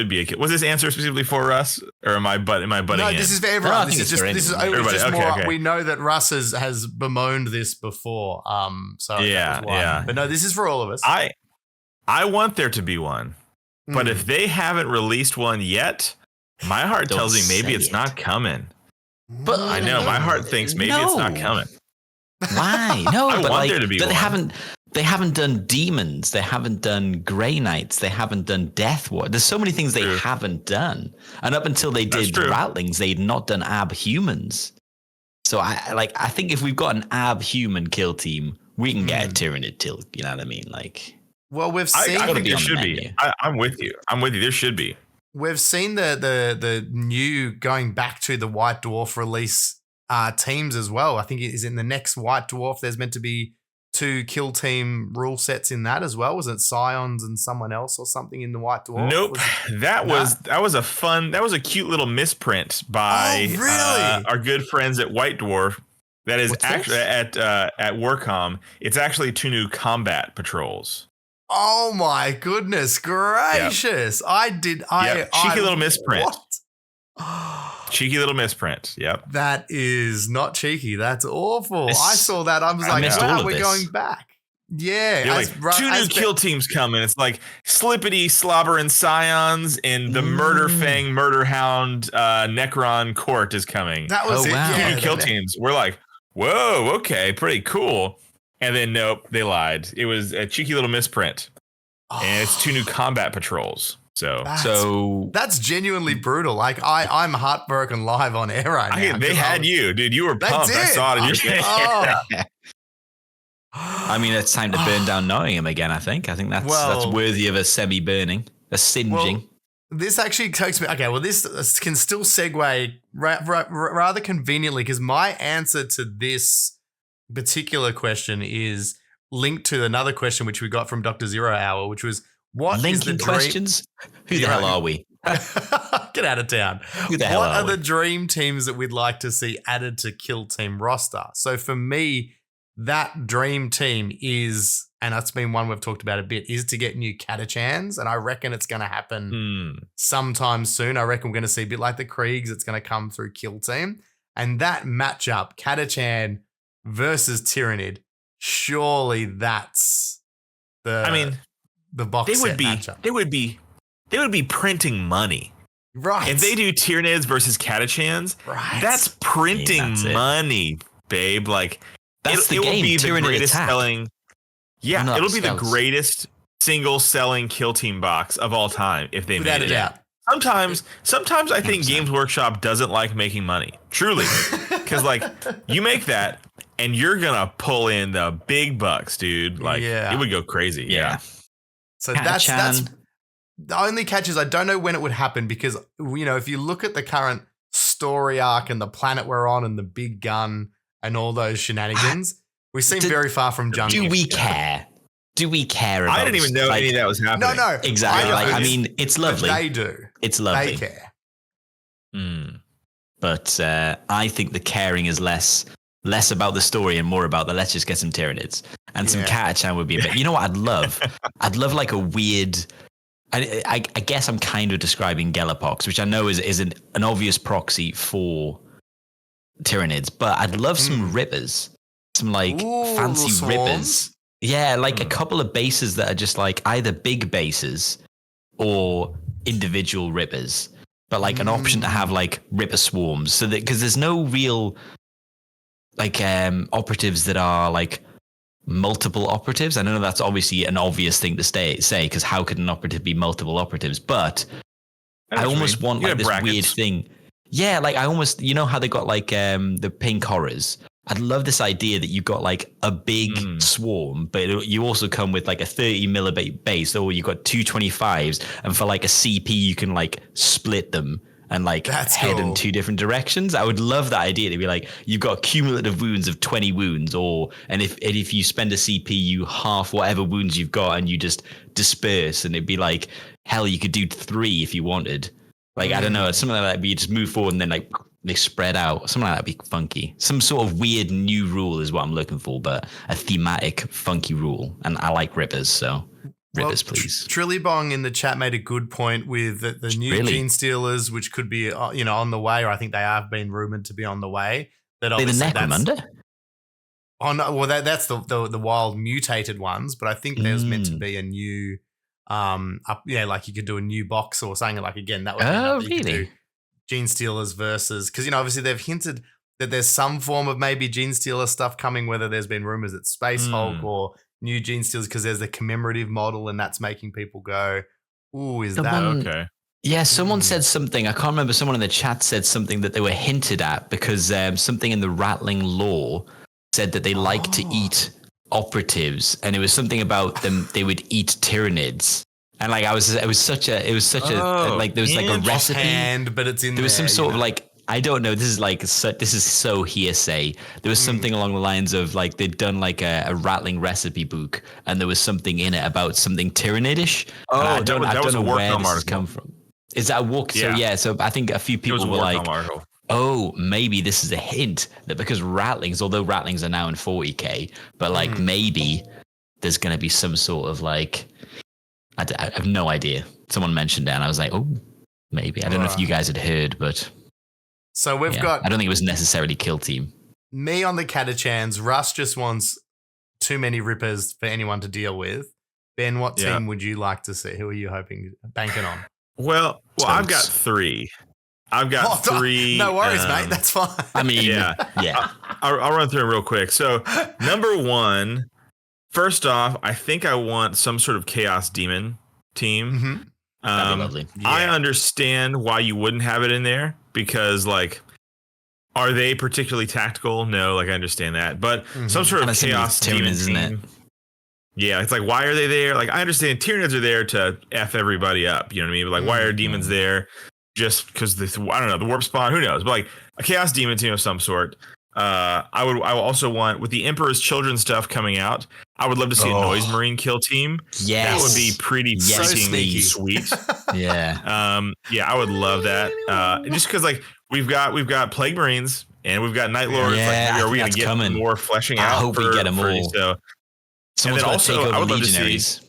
be a kill. Was this answer specifically for Russ, or am I butting in? No, this is for everyone. No, this is everybody. Okay. We know that Russ has bemoaned this before. So yeah. But no, this is for all of us. I want there to be one, but if they haven't released one yet, my heart tells me maybe it's not coming. But I know my heart thinks maybe it's not coming. Why? No, I want there to be one. They haven't done demons. They haven't done Grey Knights. They haven't done Death War. There's so many things they haven't done. And up until they did the Ratlings, they'd not done ab-humans. So I think if we've got an ab-human kill team, we can get a Tyrannid kill. You know what I mean? Like, well, we've seen. I think there should be. I'm with you. There should be. We've seen the new going back to the White Dwarf release teams as well. I think it is in the next White Dwarf. There's meant to be 2 kill team rule sets in that as well. Was it Scions and someone else or something in the White Dwarf? Nope. That was a cute little misprint by our good friends at White Dwarf. That is actually at Warcom. It's actually 2 new combat patrols. Oh my goodness gracious. Yep. Cheeky little misprint. What? Cheeky little misprint. Yep. That is not cheeky. That's awful. I saw that. I was like, wow, we're going back. Yeah. Like 2 new kill teams coming. It's like Slippity, Slobber, and Scions, and the Murder Fang, Murder Hound, Necron Court is coming. That was it. Wow. 2 new kill teams. We're like, whoa, okay, pretty cool. And then nope, they lied. It was a cheeky little misprint. And it's 2 new combat patrols. So that's genuinely brutal. Like I'm heartbroken live on air right now. They had you, dude. You were pumped. I saw it in your face. I mean, it's time to burn down Nottingham again. I think that's worthy of a semi-burning, a singeing. Well, this actually takes me. Okay, well, this can still segue rather conveniently because my answer to this particular question is linked to another question which we got from Dr. Zero Hour, which was what linking is the dream questions? Who the hell are we? Get out of town. Who the hell what are the dream teams that we'd like to see added to Kill Team roster? So for me, that dream team is, and that's been one we've talked about a bit, is to get new Catachans, and I reckon it's going to happen sometime soon. I reckon we're going to see a bit like the Kriegs. It's going to come through Kill Team, and that matchup, Catachan versus Tyrannid, surely that's the box set matchup. They would be printing money. Right. If they do Tyranids versus Catachans, that's printing money, babe. Like That's the it game. will be the Tyranid greatest attack. selling. Yeah, No, it'll be the scouts. greatest single selling kill team box of all time if they Without made a it. doubt. Sometimes I think 100%. Games Workshop doesn't like making money. Truly. Because like you make that and you're gonna pull in the big bucks, dude. Like it would go crazy. Yeah. So that's the only catch is I don't know when it would happen because, you know, if you look at the current story arc and the planet we're on and the big gun and all those shenanigans, we seem very far from junkie. Do we care? Do we care about I didn't even know any of that was happening. No. Exactly. I mean, it's lovely. They do. It's lovely. They care. But I think the caring is less about the story and more about the let's just get some Tyranids. And some Catachan would be a bit. You know what I'd love? I'd love like a weird. I guess I'm kind of describing Galapox, which I know is an obvious proxy for Tyranids, but I'd love some rippers, some like fancy rippers. Yeah, like a couple of bases that are just like either big bases or individual rippers, but like an option to have like ripper swarms. So that because there's no real like operatives that are like multiple operatives. I know that's obviously an obvious thing to say because how could an operative be multiple operatives? But I almost want like this weird thing. Yeah, like I almost, you know how they got like the pink horrors. I'd love this idea that you've got like a big swarm, but you also come with like a 30 millibit base, or you've got 225s, and for like a CP you can like split them and like head in two different directions. I would love that idea to be like you've got cumulative wounds of 20 wounds, and if you spend a CP, you half whatever wounds you've got and you just disperse, and it'd be like hell, you could do 3 if you wanted. Like I don't know, something like that. But you just move forward and then like they spread out. Something like that would be funky. Some sort of weird new rule is what I'm looking for, but a thematic funky rule. And I like rippers, so rippers, please. Trillybong in the chat made a good point with the new Gene Stealers, which could be on the way, or I think they have been rumored to be on the way. That obviously the Necromunda? Oh no, well that's the wild mutated ones, but I think there's meant to be a new like you could do a new box or something, like again that would be really Gene Stealers versus, because obviously they've hinted that there's some form of maybe Gene Stealer stuff coming, whether there's been rumors that Space Hulk or new Gene Stealers, because there's the commemorative model and that's making people go, ooh, is that okay? Yeah, someone said something. I can't remember. Someone in the chat said something that they were hinted at because something in the Rattling lore said that they like to eat operatives, and it was something about them. They would eat Tyranids, and like it was such a like there was like a recipe, but it's in there was some sort of like, I don't know. This is so hearsay. There was something along the lines of like they'd done like a Rattling recipe book, and there was something in it about something Tyranidish. Oh, I don't know where this has article. come from. Is that a walk? Yeah. So I think a few people were like, oh, maybe this is a hint that because Rattlings, although Rattlings are now in 40k, but like maybe there's going to be some sort of like, I have no idea. Someone mentioned it, and I was like, oh, maybe. I don't know if you guys had heard, but. So we've got. I don't think it was necessarily Kill Team. Me on the Catachans. Russ just wants too many rippers for anyone to deal with. Ben, what team would you like to see? Who are you banking on? Well, I've got 3. I've got 3. No worries, mate. That's fine. I mean, yeah. I'll run through them real quick. So, number 1, first off, I think I want some sort of Chaos Demon team. That'd be lovely. Yeah. I understand why you wouldn't have it in there because, like, are they particularly tactical? No, like I understand that, but some sort of Chaos Demon isn't team. it? Yeah, it's like, why are they there? Like, I understand Tyranids are there to F everybody up, you know what I mean? But like, why are demons there? Just because I don't know, the warp spawn, who knows? But like a Chaos Demon team of some sort. I would also want, with the Emperor's Children stuff coming out, I would love to see a Noise Marine kill team. Yes. That would be pretty freaking sweet. Yeah. I would love that. Just because like we've got Plague Marines and we've got Night Lords. Yeah, like, are we going to get more fleshing out? I hope we get them all. And then also, I would love Legionaries. to see.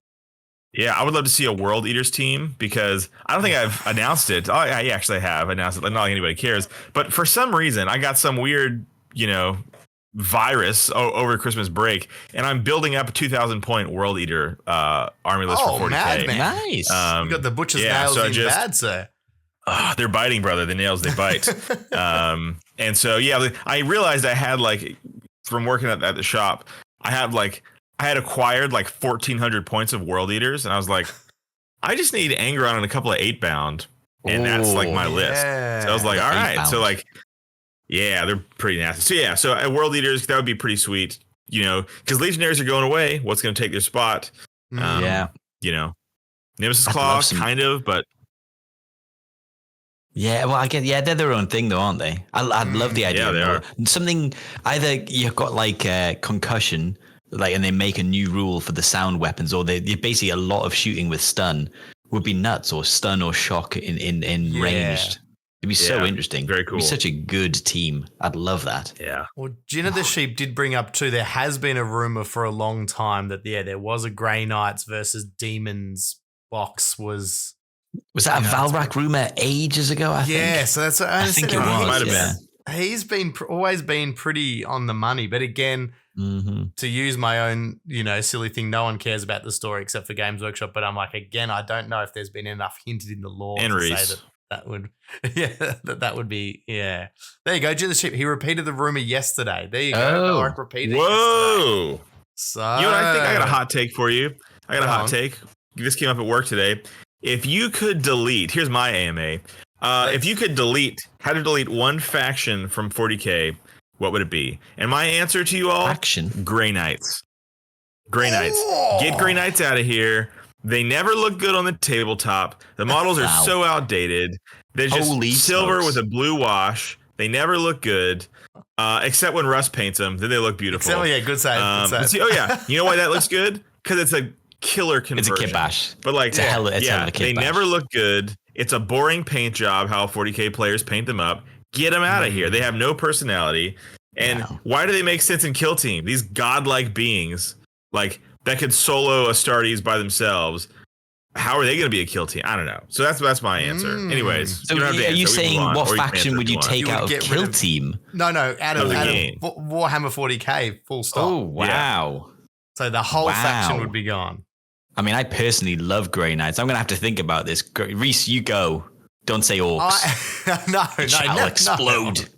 Yeah, I would love to see a World Eaters team because I don't think I've announced it. I actually have announced it. Like, not like anybody cares. But for some reason, I got some weird, virus over Christmas break, and I'm building up a 2,000 point World Eater army list for 40k. Madman. Nice. You got the butcher's nails in bad, sir. They're biting, brother. The nails, they bite. And so, I realized I had like from working at the shop, I had acquired like 1,400 points of World Eaters, and I was like, I just need Angron and a couple of 8-bound, and that's like my list. So I was like, all right, so like, yeah, they're pretty nasty. So at World Eaters, that would be pretty sweet, you know, because Legionaries are going away. What's going to take their spot? You know, Nemesis Claw, kind of, but. Yeah, well, I get. Yeah, they're their own thing, though, aren't they? I love the idea. Yeah, they are. Something either you've got like concussion, like, and they make a new rule for the sound weapons, or they basically a lot of shooting with stun would be nuts, or stun or shock in ranged. It'd be so interesting. Very cool. It'd be such a good team. I'd love that. Yeah. Well, Gin of the Sheep did bring up too. There has been a rumor for a long time that there was a Grey Knights versus Demons box was. Was that a Valrak rumor ages ago? I think. Yeah, so that's what I think it was. Might have been. He's been always been pretty on the money, but again, to use my own, silly thing, no one cares about the story except for Games Workshop. But I'm like, again, I don't know if there's been enough hinted in the lore to say that would, that would be, yeah. There you go, Jin the Sheep. He repeated the rumor yesterday. There you go. Mark repeated. Whoa. Yesterday. So you know what? I think I got a hot take for you. I got a hot take. This came up at work today. If you could delete, here's my AMA. If you could had to delete one faction from 40K, what would it be? And my answer to you all, Grey Knights. Grey Knights. Get Grey Knights out of here. They never look good on the tabletop. The models are so outdated. They're just silver with a blue wash. They never look good, except when Russ paints them. Then they look beautiful. Good side. You know why that looks good? Because it's a killer conversion. It's a kit bash. But like, it's a hell of a kit they bash. never look good. It's a boring paint job how 40K players paint them up. Get them out of here. They have no personality. And why do they make sense in Kill Team? These godlike beings, like, that could solo Astartes by themselves. How are they going to be a kill team? I don't know. So that's my answer. Anyways, so are you saying what faction would you take out of Kill Team? No, out of Warhammer 40K, full stop. Oh, wow. Yeah. So the whole faction would be gone. I mean, I personally love Grey Knights. I'm going to have to think about this. Reese, you go. Don't say orcs. No, explode.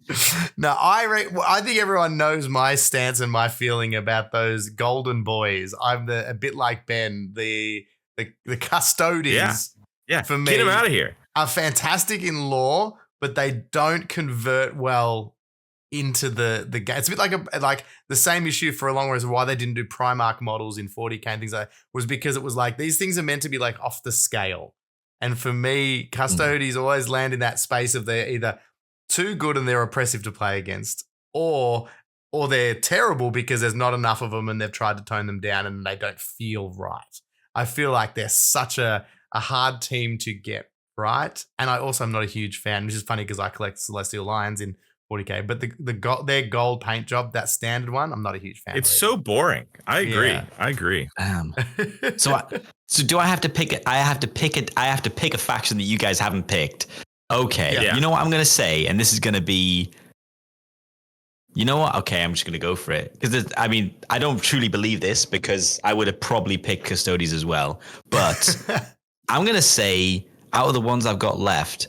No, I think everyone knows my stance and my feeling about those golden boys. I'm a bit like Ben, the custodians. Yeah. For me, get them out of here. Are fantastic in lore, but they don't convert well into the game. It's a bit like the same issue for a long reason why they didn't do Primarch models in 40K and things like that was because it was like these things are meant to be like off the scale. And for me, custodies always land in that space of they're either too good and they're oppressive to play against, or they're terrible because there's not enough of them and they've tried to tone them down and they don't feel right. I feel like they're such a hard team to get right. And I also am not a huge fan, which is funny because I collect Celestial Lions in 40K, but their gold paint job, that standard one, I'm not a huge fan. It's so boring. I agree. Yeah. I agree. So do I have to pick it? I have to pick a faction that you guys haven't picked. Okay. Yeah. You know what I'm going to say? And this is going to be, you know what? Okay. I'm just going to go for it. Because I don't truly believe this because I would have probably picked Custodies as well. But I'm going to say out of the ones I've got left,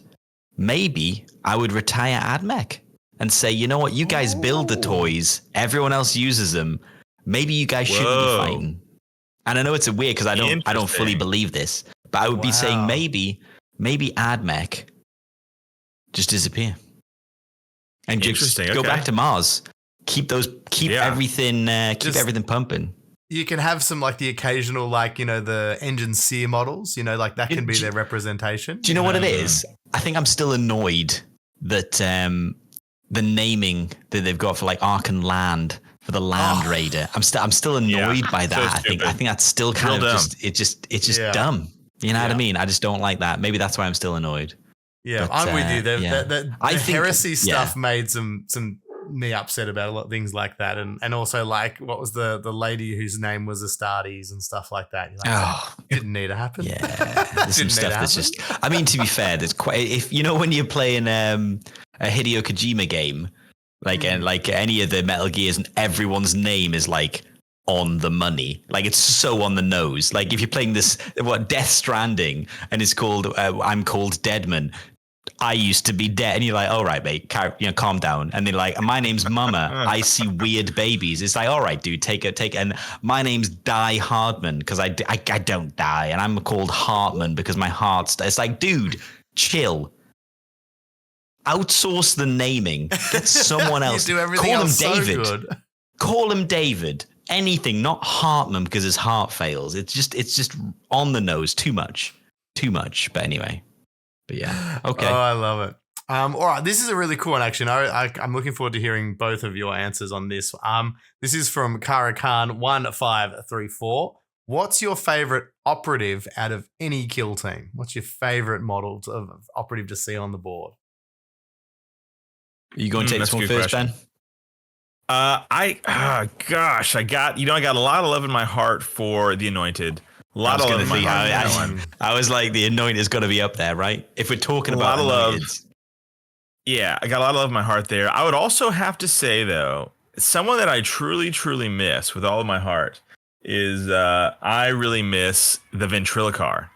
maybe I would retire AdMech. And say, you know what, you guys build the toys, everyone else uses them. Maybe you guys shouldn't be fighting. And I know it's weird because I don't fully believe this, but I would be saying maybe AdMech just disappear and just go back to Mars. Keep everything everything pumping. You can have some like the occasional the engine sear models, like that can be their representation. Do you know what it is? I think I'm still annoyed that the naming that they've got for like Ark and Land for the Land Raider. I'm still annoyed by that. So I think that's still kind of just dumb. You know what I mean? I just don't like that. Maybe that's why I'm still annoyed. Yeah, but, I'm with you. The heresy stuff made some me upset about a lot of things like that, and also like what was the lady whose name was Astartes and stuff like that. You're like, didn't need to happen. Yeah, there's some stuff that's just. I mean, to be fair, there's quite. When you're playing a Hideo Kojima game, and like any of the Metal Gears, and everyone's name is like on the money, like it's so on the nose. Like if you're playing this Death Stranding and it's called I'm called Deadman. I used to be dead. And you're like, all right, mate, calm down. And they're like, my name's Mama. I see weird babies. It's like, all right, dude, take it. And my name's Die Hardman because I don't die. And I'm called Hartman because my heart's. It's like, dude, chill. Outsource the naming. Get someone else. You do everything Call else him David. So good. Call him David. Anything, not Hartman because his heart fails. It's just on the nose. Too much. But anyway. But yeah. Okay. Oh, I love it. All right. This is a really cool one, actually. I'm looking forward to hearing both of your answers on this. This is from Kara Khan 1534. What's your favorite operative out of any kill team? What's your favorite model of operative to see on the board? Are you going to take this one first, Ben? I got a lot of love in my heart for the Anointed. A lot of love in my heart. I was like, the Anointed's got to be up there, right? If we're talking about a lot of love. Yeah, I got a lot of love in my heart there. I would also have to say, though, someone that I truly, truly miss with all of my heart is I really miss the Ventriloquar.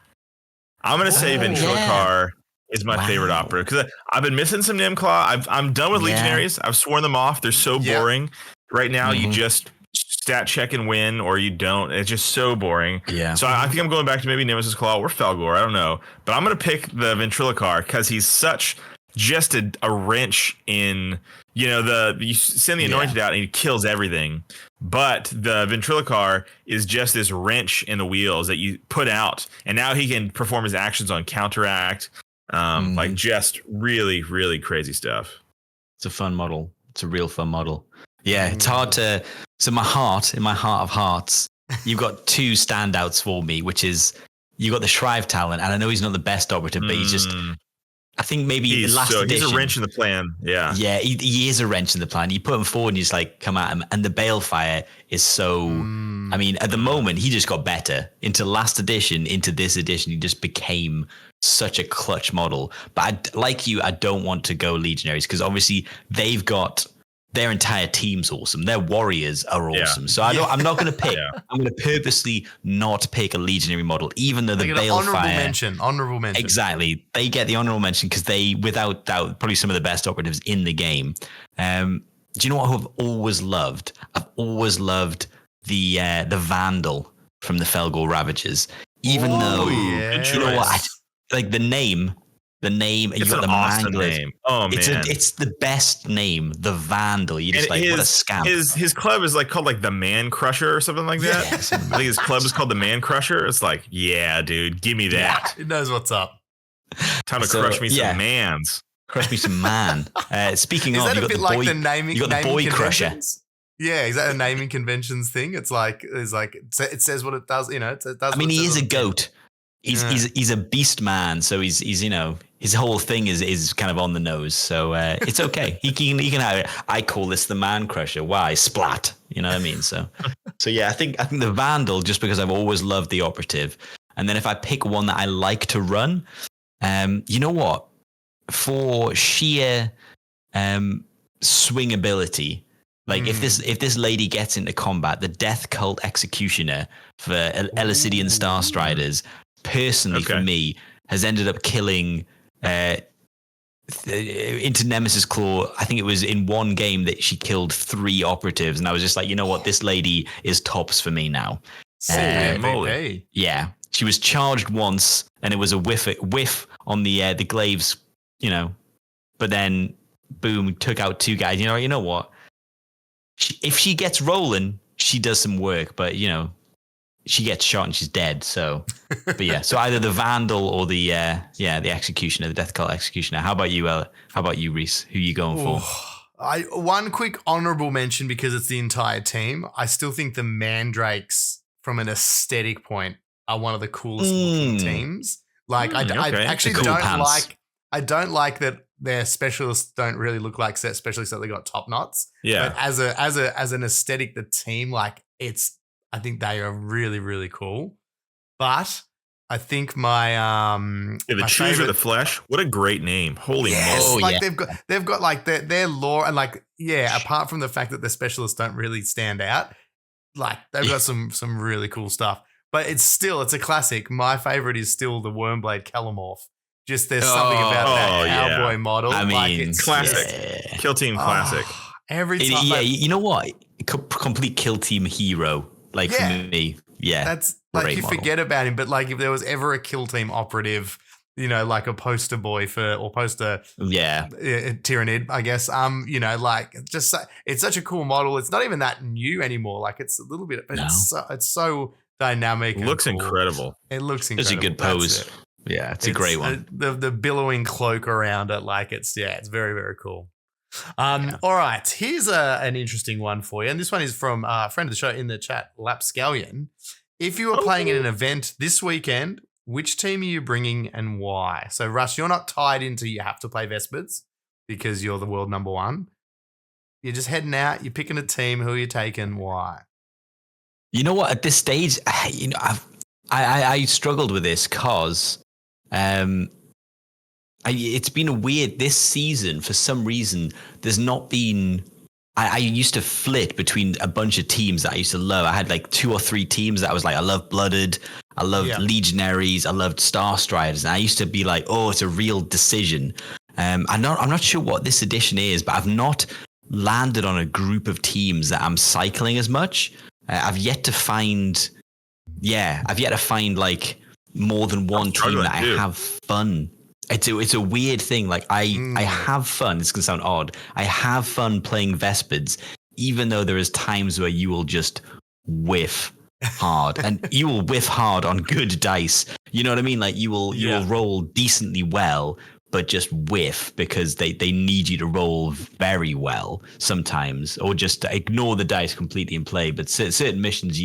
I'm going to say Ventriloquar is my favorite opera because I've been missing some Nimclaw. I'm done with Legionaries. I've sworn them off. They're so boring. Right now, you just stat check and win, or you don't. It's just so boring. Yeah. So I think I'm going back to maybe Nemesis Claw or Felgor. I don't know. But I'm going to pick the Ventriloquar because he's such just a wrench in, you send the Anointed out and he kills everything. But the Ventriloquar is just this wrench in the wheels that you put out. And now he can perform his actions on counteract. Like just really, really crazy stuff. It's a fun model. It's a real fun model. Yeah, it's hard to. So in my heart of hearts, you've got two standouts for me, which is you got the Shrive talent, and I know he's not the best operative, but he's just. I think maybe the last edition. He's a wrench in the plan. Yeah. Yeah, he is a wrench in the plan. You put him forward and you just like come at him, and the Balefire is so. I mean, at the moment, he just got better into last edition, into this edition. He just became such a clutch model. But I don't want to go Legionaries because obviously they've got their entire team's awesome. Their warriors are awesome. So I'm not going to pick. I'm going to purposely not pick a Legionary model, even though the Balefire. Honorable mention. Exactly. They get the honorable mention because they, without doubt, probably some of the best operatives in the game. Do you know what I've always loved? I've always loved the Vandal from the Felgor Ravagers. Even though, you know what? Like the name, it's you got the awesome name. Oh man, it's the best name, the Vandal. You just what a scamp. His club is called the Man Crusher or something like that. I think his club is called the Man Crusher. It's like, yeah, dude, give me that. It knows what's up. Time to crush me some mans. Crush me some man. Speaking of, you got the boy, like the naming, you got the boy crusher. Yeah, is that a naming conventions thing? It says what it does. It does. I mean, he is a goat. He's a beast man, so he's his whole thing is kind of on the nose. So it's okay. He can have it. I call this the Man Crusher. Why? Splat. You know what I mean? So yeah, I think the Vandal, just because I've always loved the operative, and then if I pick one that I like to run, you know what? For sheer swing ability, like if this lady gets into combat, the Death Cult Executioner for Elicidian Star Striders, personally for me, has ended up killing into Nemesis Claw. I think it was in one game that she killed 3 operatives, and I was just like, you know what, this lady is tops for me now. Yeah, she was charged once, and it was a whiff on the glaives, but then boom, took out 2 guys. You know what? If she gets rolling, she does some work, but she gets shot and she's dead. So, but yeah, so either the Vandal or the Executioner, the Death Cult Executioner. How about you, Reese? Who are you going for? One quick honorable mention because it's the entire team. I still think the Mandrakes, from an aesthetic point, are one of the coolest looking teams. Like I actually don't like that their specialists don't really look like set specialists that they got top knots. Yeah. But as an aesthetic, the team, I think they are really, really cool. But I think my the Choose of the Flesh, what a great name. Holy moly. They've got like their lore, and apart from the fact that the specialists don't really stand out, they've got some really cool stuff. But it's a classic. My favorite is still the Wormblade Calamorph. Just there's something about that cowboy yeah. model. I mean, like it's classic. Yeah. Kill team classic. Every time. Yeah, you know what? Complete kill team hero. Like for me, yeah. That's like you forget about him, but like if there was ever a kill team operative, you know, like a poster boy or poster Tyrannid, I guess. You know, like just it's such a cool model. It's not even that new anymore. Like it's a little bit, but it's so dynamic. It looks incredible. It looks incredible. It's a good pose. Yeah, it's a great one. The billowing cloak around it, like it's very, very cool. All right, here's an interesting one for you, and this one is from a friend of the show in the chat, Lapscallion. If you were playing in an event this weekend, which team are you bringing and why? So, Russ, you're not tied into you have to play Vespers because you're the world number one. You're just heading out. You're picking a team. Who are you taking? Why? You know what? At this stage, you know, I struggled with this because it's been a weird this season. For some reason, there's not been. I used to flit between a bunch of teams that I used to love. I had like 2 or 3 teams that I was like, I love Blooded, I loved Legionaries, I loved Star Striders, and I used to be like, oh, it's a real decision. I'm not sure what this edition is, but I've not landed on a group of teams that I'm cycling as much. I've yet to find like more than one team that I have fun. It's a weird thing. Like I have fun. This can sound odd. I have fun playing Vespids, even though there is times where you will just whiff hard, and you will whiff hard on good dice. You know what I mean? Like you will roll decently well, but just whiff because they need you to roll very well sometimes, or just ignore the dice completely and play. But certain missions,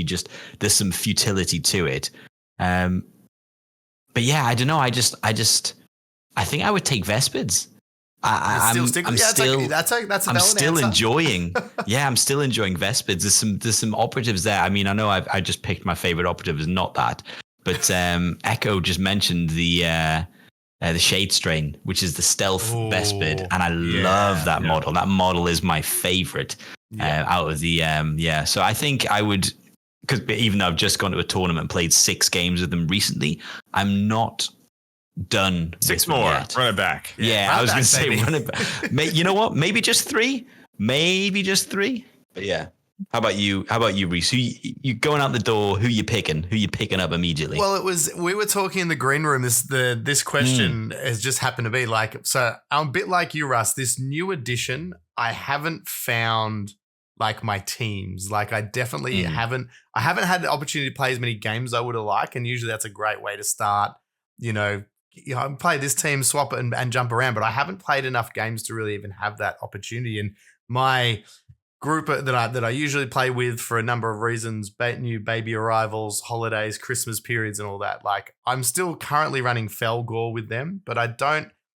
there's some futility to it. But yeah, I don't know. I think I would take Vespids. I'm still enjoying. I'm still enjoying Vespids. There's some operatives there. I mean, I know I just picked my favorite operative is not that, but Echo just mentioned the Shade Strain, which is the stealth Vespid, and I love that model. That model is my favorite out of the So I think I would, because even though I've just gone to a tournament and played 6 games with them recently, I'm not done. 6 more. Run it back. I was going to say run it back. You know what? Maybe just 3. But yeah. How about you, Reese? You going out the door? Who you picking? Who you picking up immediately? Well, we were talking in the green room. This question has just happened to be like, so I'm a bit like you, Russ. This new edition, I haven't found like my teams. Like I definitely haven't had the opportunity to play as many games as I would have liked. And usually that's a great way to start, I play this team, swap it and jump around, but I haven't played enough games to really even have that opportunity. And my group that I usually play with for a number of reasons, new baby arrivals, holidays, Christmas periods and all that, like I'm still currently running Felgor with them, but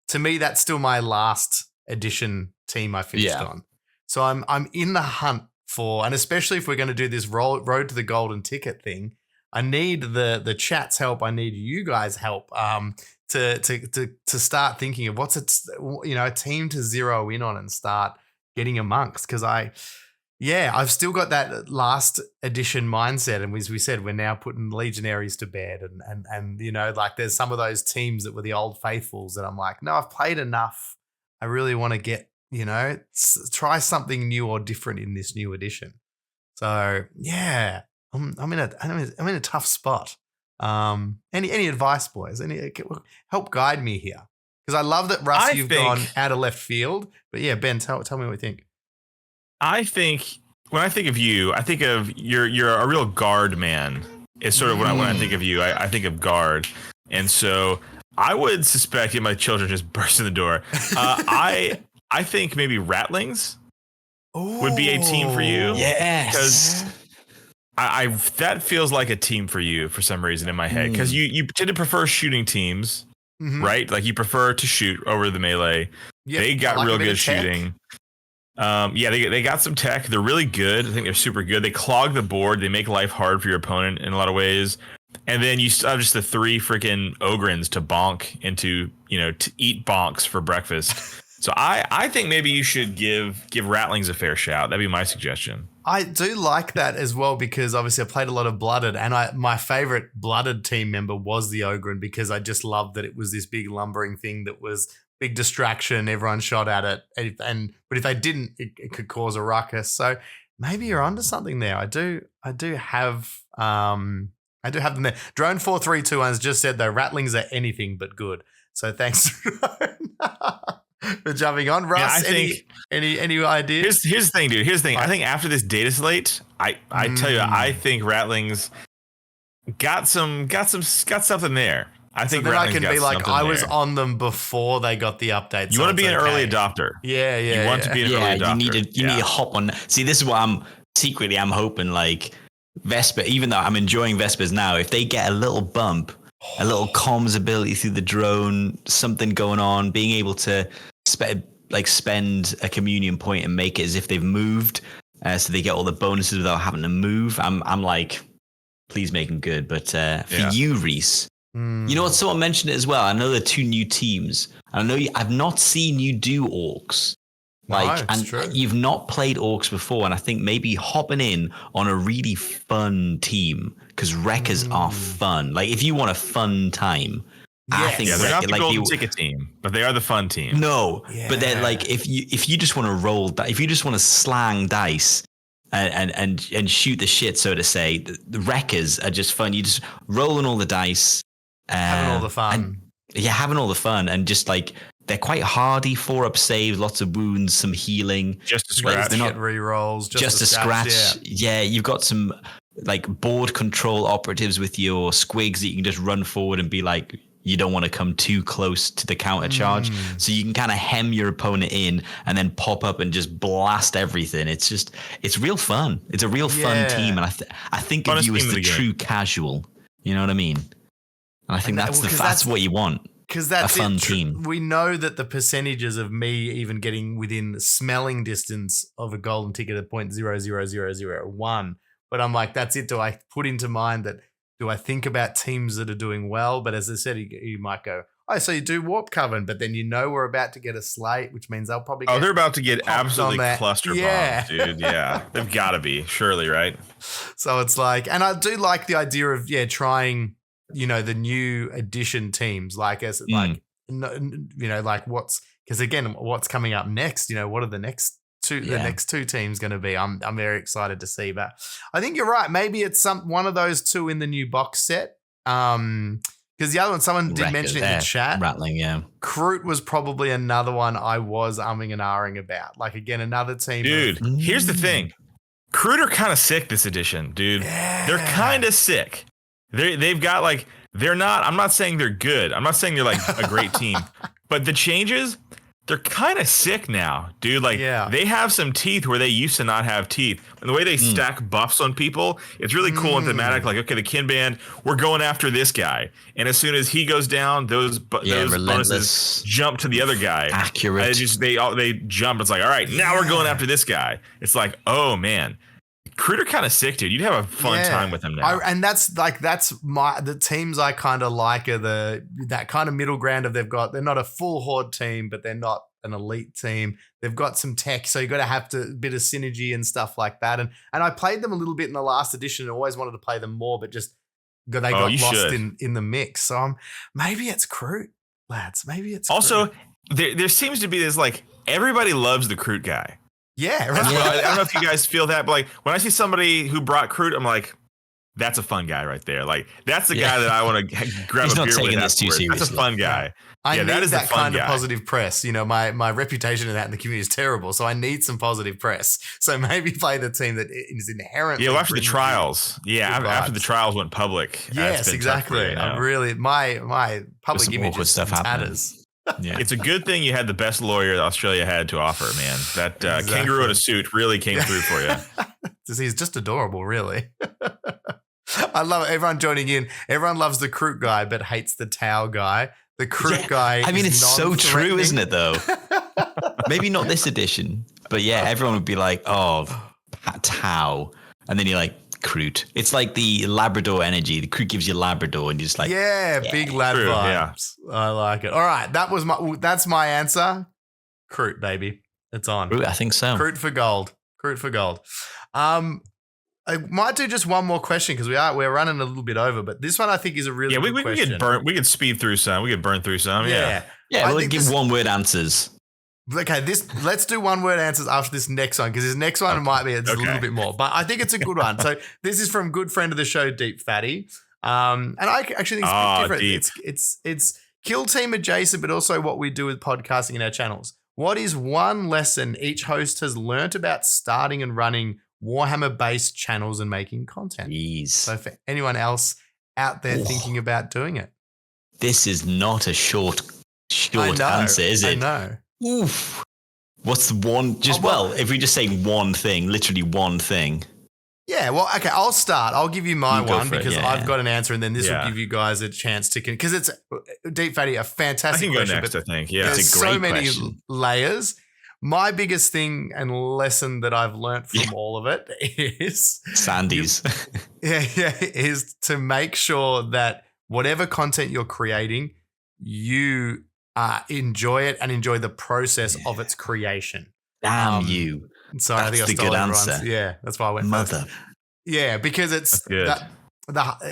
to me, that's still my last edition team I finished on. So I'm in the hunt for, and especially if we're going to do this road to the golden ticket thing, I need the chat's help. I need you guys' help to start thinking of what's a team to zero in on and start getting amongst, because I've still got that last edition mindset, and as we said, we're now putting Legionaries to bed, and like there's some of those teams that were the old faithfuls that I'm like, no, I've played enough. I really want to get try something new or different in this new edition. So yeah, I'm in a tough spot. Any advice, boys? Help guide me here, because I love that Russ, you've gone out of left field. But yeah, Ben, tell me what you think. I think when I think of you, I think of you're a real guard man. It's sort of when I think of you, I think of guard, and so I would suspect my children just burst in the door. I think maybe Rattlings would be a team for you. Yes, because I that feels like a team for you for some reason in my head, because you tend to prefer shooting teams, right? Like you prefer to shoot over the melee. Yep, they got real good shooting. They got some tech. They're really good. I think they're super good. They clog the board. They make life hard for your opponent in a lot of ways. And then you still have just the 3 freaking Ogrins to bonk into, to eat bonks for breakfast. So I think maybe you should give Rattlings a fair shout. That'd be my suggestion. I do like that as well because obviously I played a lot of Blooded and my favorite Blooded team member was the Ogryn because I just loved that it was this big lumbering thing that was big distraction. Everyone shot at it. But if they didn't, it could cause a ruckus. So maybe you're onto something there. I do have them there. Drone 4321 has just said though, rattlings are anything but good. So thanks for jumping on. Russ, any ideas? Here's the thing, dude. Here's the thing. I think after this data slate, I tell you, I think rattlings got something there. I think so then I can got be like, I was there. on them before they got the update. You want to be an early adopter. Yeah. You want to be an early adopter. You need to hop on. See, this is what I'm hoping like Vesper, even though I'm enjoying Vespers now, if they get a little bump, a little comms ability through the drone, something going on, being able to spend a communion point and make it as if they've moved, so they get all the bonuses without having to move. I'm like, please make them good. But for you, Reese, you know what? Someone mentioned it as well. I know there are 2 new teams. I know I've not seen you do orcs. True. You've not played orcs before, and I think maybe hopping in on a really fun team because wreckers are fun. Like if you want a fun time, I think they're not the golden ticket team, but they are the fun team. No, but they're like if you just want to roll, if you just want to slang dice and shoot the shit, so to say, the wreckers are just fun. You just rolling all the dice, having all the fun. Having all the fun, and just like. They're quite hardy, 4-up saves, lots of wounds, some healing. Just a scratch. They're not re-rolls. Just a scratch. Yeah, you've got some like board control operatives with your squigs that you can just run forward and be like, you don't want to come too close to the counter charge. So you can kind of hem your opponent in and then pop up and just blast everything. It's real fun. It's a real fun team. And I think of you as the true casual. You know what I mean? And I think that's what you want. Because that's a fun team. We know that the percentages of me even getting within smelling distance of a golden ticket at 0.00001. But I'm like, that's it. Do I put into mind that? Do I think about teams that are doing well? But as I said, you might go, oh, so you do Warp Coven, but then we're about to get a slate, which means they'll probably. They're about to get absolutely cluster bombed, dude. Yeah, they've got to be, surely, right? So it's like, and I do like the idea of trying. The new edition teams, like what's again, what's coming up next? What are the next two teams going to be? I'm very excited to see, but I think you're right. Maybe it's one of those 2 in the new box set. Because the other one, someone did mention it in the chat. Rattling, yeah. Kroot was probably another one I was umming and ahhing about. Like again, another team. Dude, here's the thing: Kroot are kind of sick this edition, dude. Yeah. They're kind of sick. They've got they're not. I'm not saying they're good. I'm not saying they're like a great team, but the changes, they're kind of sick now, dude. They have some teeth where they used to not have teeth. And the way they stack buffs on people, it's really cool and thematic. Like, okay, the kin band, we're going after this guy, and as soon as he goes down, those bonuses jump to the other guy. Accurate. They jump. It's like, all right, now we're going after this guy. It's oh man. Critter kind of sick, dude. You'd have a fun time with him now. And that's the teams I kind of like are that kind of middle ground of they're not a full horde team, but they're not an elite team. They've got some tech, so you got to have a bit of synergy and stuff like that. And I played them a little bit in the last edition and always wanted to play them more, but just they got lost in the mix. So maybe it's Kroot, lads. Maybe it's also there seems to be this everybody loves the Kroot guy. Yeah, right. I don't know if you guys feel that, but when I see somebody who brought Kroot, I'm like, that's a fun guy right there. That's the guy that I want to grab a beer with. That's a fun guy. I need that kind of positive press. My reputation in that in the community is terrible, so I need some positive press. So maybe play the team that is inherently. Yeah, after the trials. After the trials went public. Yes, exactly. I'm really my public image is stuff tatters. Yeah. It's a good thing you had the best lawyer that Australia had to offer, man. That kangaroo in a suit really came through for you. He's just adorable, really. I love it. Everyone joining in. Everyone loves the Kroot guy, but hates the Tau guy. The Kroot guy. I mean, it's so true, isn't it, though? Maybe not this edition, but everyone would be like, oh, Tau. And then you're like, Kroot. It's like the Labrador energy. The Kroot gives you Labrador, and you're just like, big lad vibes. Yeah. I like it. All right, that's my answer. Kroot, baby, it's on. Kroot, I think so. Kroot for gold. I might do just one more question because we're running a little bit over, but this one I think is a really good question. We could burn. We could speed through some. We could burn through some. Yeah. We'll give one-word answers. Okay, let's do one-word answers after this next one because this next one might be a little bit more, but I think it's a good one. So this is from good friend of the show, Deep Fatty, and I actually think it's a bit different. Deep. It's Kill Team adjacent, but also what we do with podcasting in our channels. What is one lesson each host has learnt about starting and running Warhammer-based channels and making content? Jeez. So for anyone else out there thinking about doing it, this is not a short answer, is it? I know. Oof. What's the one? If we just say one thing, literally one thing. Yeah, well, okay, I'll start. I'll give you my one because I've got an answer, and then this will give you guys a chance to, because it's Deep Fatty, a fantastic question. I can go next, I think. Yeah, there's it's a great so many question. layers. My biggest thing and lesson that I've learned from all of it is Sandy's. Is to make sure that whatever content you're creating, you enjoy it and enjoy the process of its creation. Damn you. So that's I think I the stole good everyone's. answer. Yeah, that's why I went Mother. first. Yeah, because it's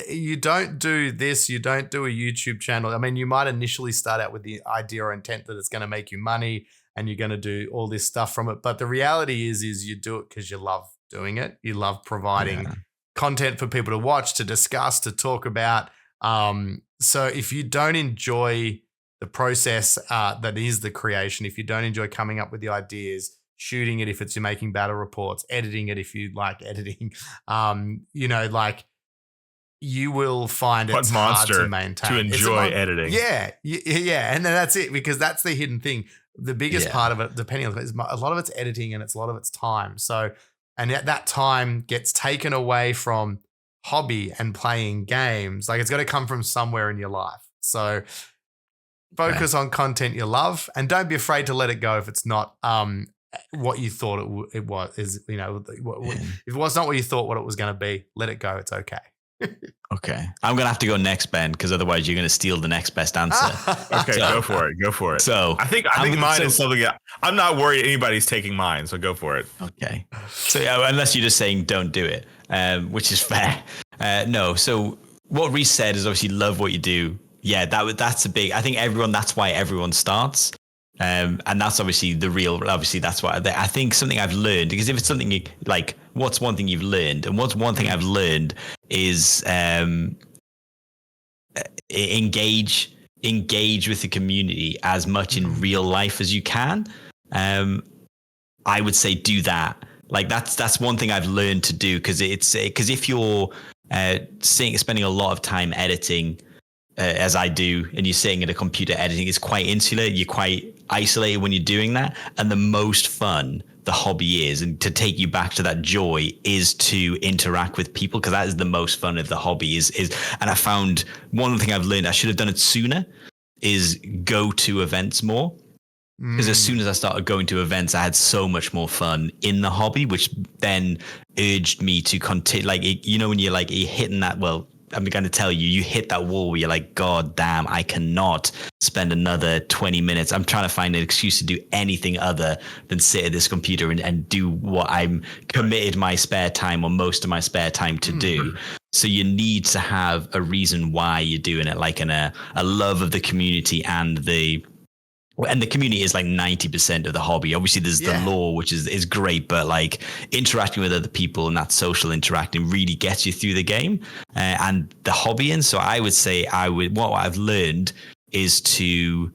you don't do this, you don't do a YouTube channel. I mean, you might initially start out with the idea or intent that it's going to make you money and you're going to do all this stuff from it. But the reality is you do it because you love doing it. You love providing content for people to watch, to discuss, to talk about. So if you don't enjoy the process that is the creation, if you don't enjoy coming up with the ideas, shooting it if it's you're making battle reports, editing it if you like editing, you will find it's hard to maintain. To enjoy editing. Yeah. And then that's it, because that's the hidden thing. The biggest part of it, depending on it, is a lot of it's editing and it's a lot of it's time. So, and that time gets taken away from hobby and playing games. Like, it's got to come from somewhere in your life. So focus on content you love, and don't be afraid to let it go if it's not what you thought it was. If it was not what you thought what it was going to be, let it go. It's okay. Okay. I'm going to have to go next, Ben, because otherwise you're going to steal the next best answer. Okay, go for it. So I think mine is something I'm not worried anybody's taking mine, so go for it. Okay. So unless you're just saying don't do it, which is fair. No. So what Reese said is obviously love what you do. Yeah, that's a big, I think that's why everyone starts. And that's obviously that's what I think something I've learned, because if it's something like, what's one thing you've learned? And what's one thing I've learned is engage with the community as much in real life as you can. I would say do that. Like that's one thing I've learned to do, because if you're spending a lot of time editing, as I do, and you're sitting at a computer editing, it's quite insular. You're quite isolated when you're doing that. And the most fun the hobby is, and to take you back to that joy, is to interact with people, because that is the most fun of the hobby is. And I found one thing I've learned, I should have done it sooner, is go to events more. Because as soon as I started going to events, I had so much more fun in the hobby, which then urged me to continue. Like, when you're hitting that, well, I'm going to tell you, you hit that wall where you're like, God damn, I cannot spend another 20 minutes. I'm trying to find an excuse to do anything other than sit at this computer and do what I'm committed my spare time, or most of my spare time, to do. So you need to have a reason why you're doing it, like a love of the community, and the community is like 90% of the hobby. Obviously there's the lore, which is great, but like interacting with other people and that social interacting really gets you through the game and the hobby. And so I would say what I've learned is to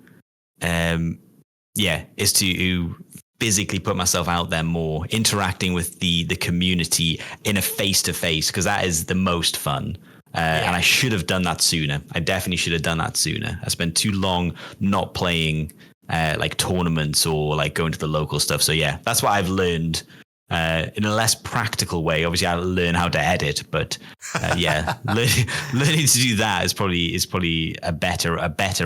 physically put myself out there more, interacting with the community in a face-to-face, because that is the most fun. And I should have done that sooner. I definitely should have done that sooner. I spent too long not playing like tournaments or like going to the local stuff. So yeah, that's what I've learned in a less practical way. Obviously, I learn how to edit, but learning to do that is probably a better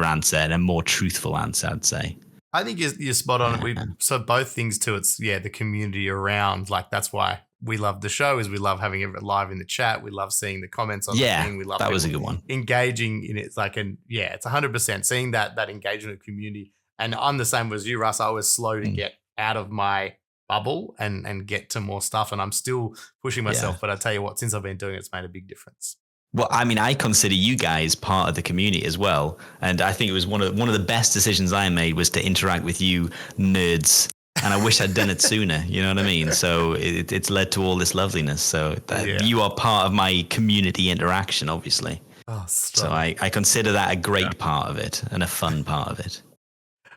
answer and a more truthful answer, I'd say. I think you're spot on. So both things too. It's the community around. Like, that's why we love the show, is we love having it live in the chat. We love seeing the comments on the thing. We love that was a good one. Engaging in it. It's like, it's 100% seeing that engagement of community. And I'm the same as you, Russ. I was slow to get out of my bubble and get to more stuff. And I'm still pushing myself, but I tell you what, since I've been doing it, it's made a big difference. Well, I mean, I consider you guys part of the community as well, and I think it was one of the best decisions I made was to interact with you nerds, and I wish I'd done it sooner. You know what I mean? So it's led to all this loveliness. So you are part of my community interaction, obviously. Oh, so I consider that a great part of it and a fun part of it.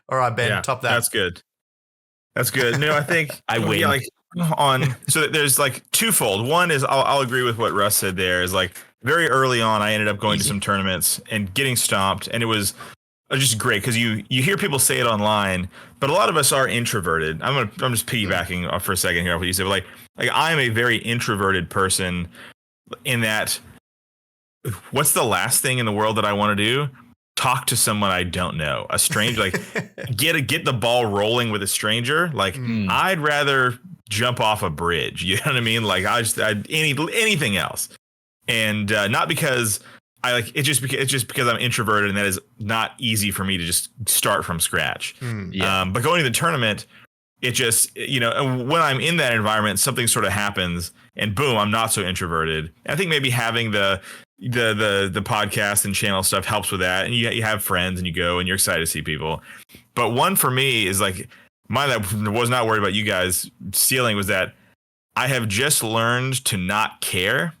All right, Ben, top that. That's good. That's good. No, I think I win. Yeah, so there's like twofold. One is I'll agree with what Russ said there is like very early on, I ended up going to some tournaments and getting stomped. And it was just great because you hear people say it online, but a lot of us are introverted. I'm just piggybacking off for a second here off what you said. But like I'm a very introverted person in that what's the last thing in the world that I want to do? Talk to someone I don't know, a stranger, like get the ball rolling with a stranger. Like I'd rather jump off a bridge. You know what I mean? Like anything else. And not because I like it, just because I'm introverted and that is not easy for me to just start from scratch. But going to the tournament, it just, when I'm in that environment, something sort of happens and boom, I'm not so introverted. And I think maybe having the podcast and channel stuff helps with that. And you have friends and you go and you're excited to see people. But one for me is like mine that was not worried about you guys stealing was that I have just learned to not care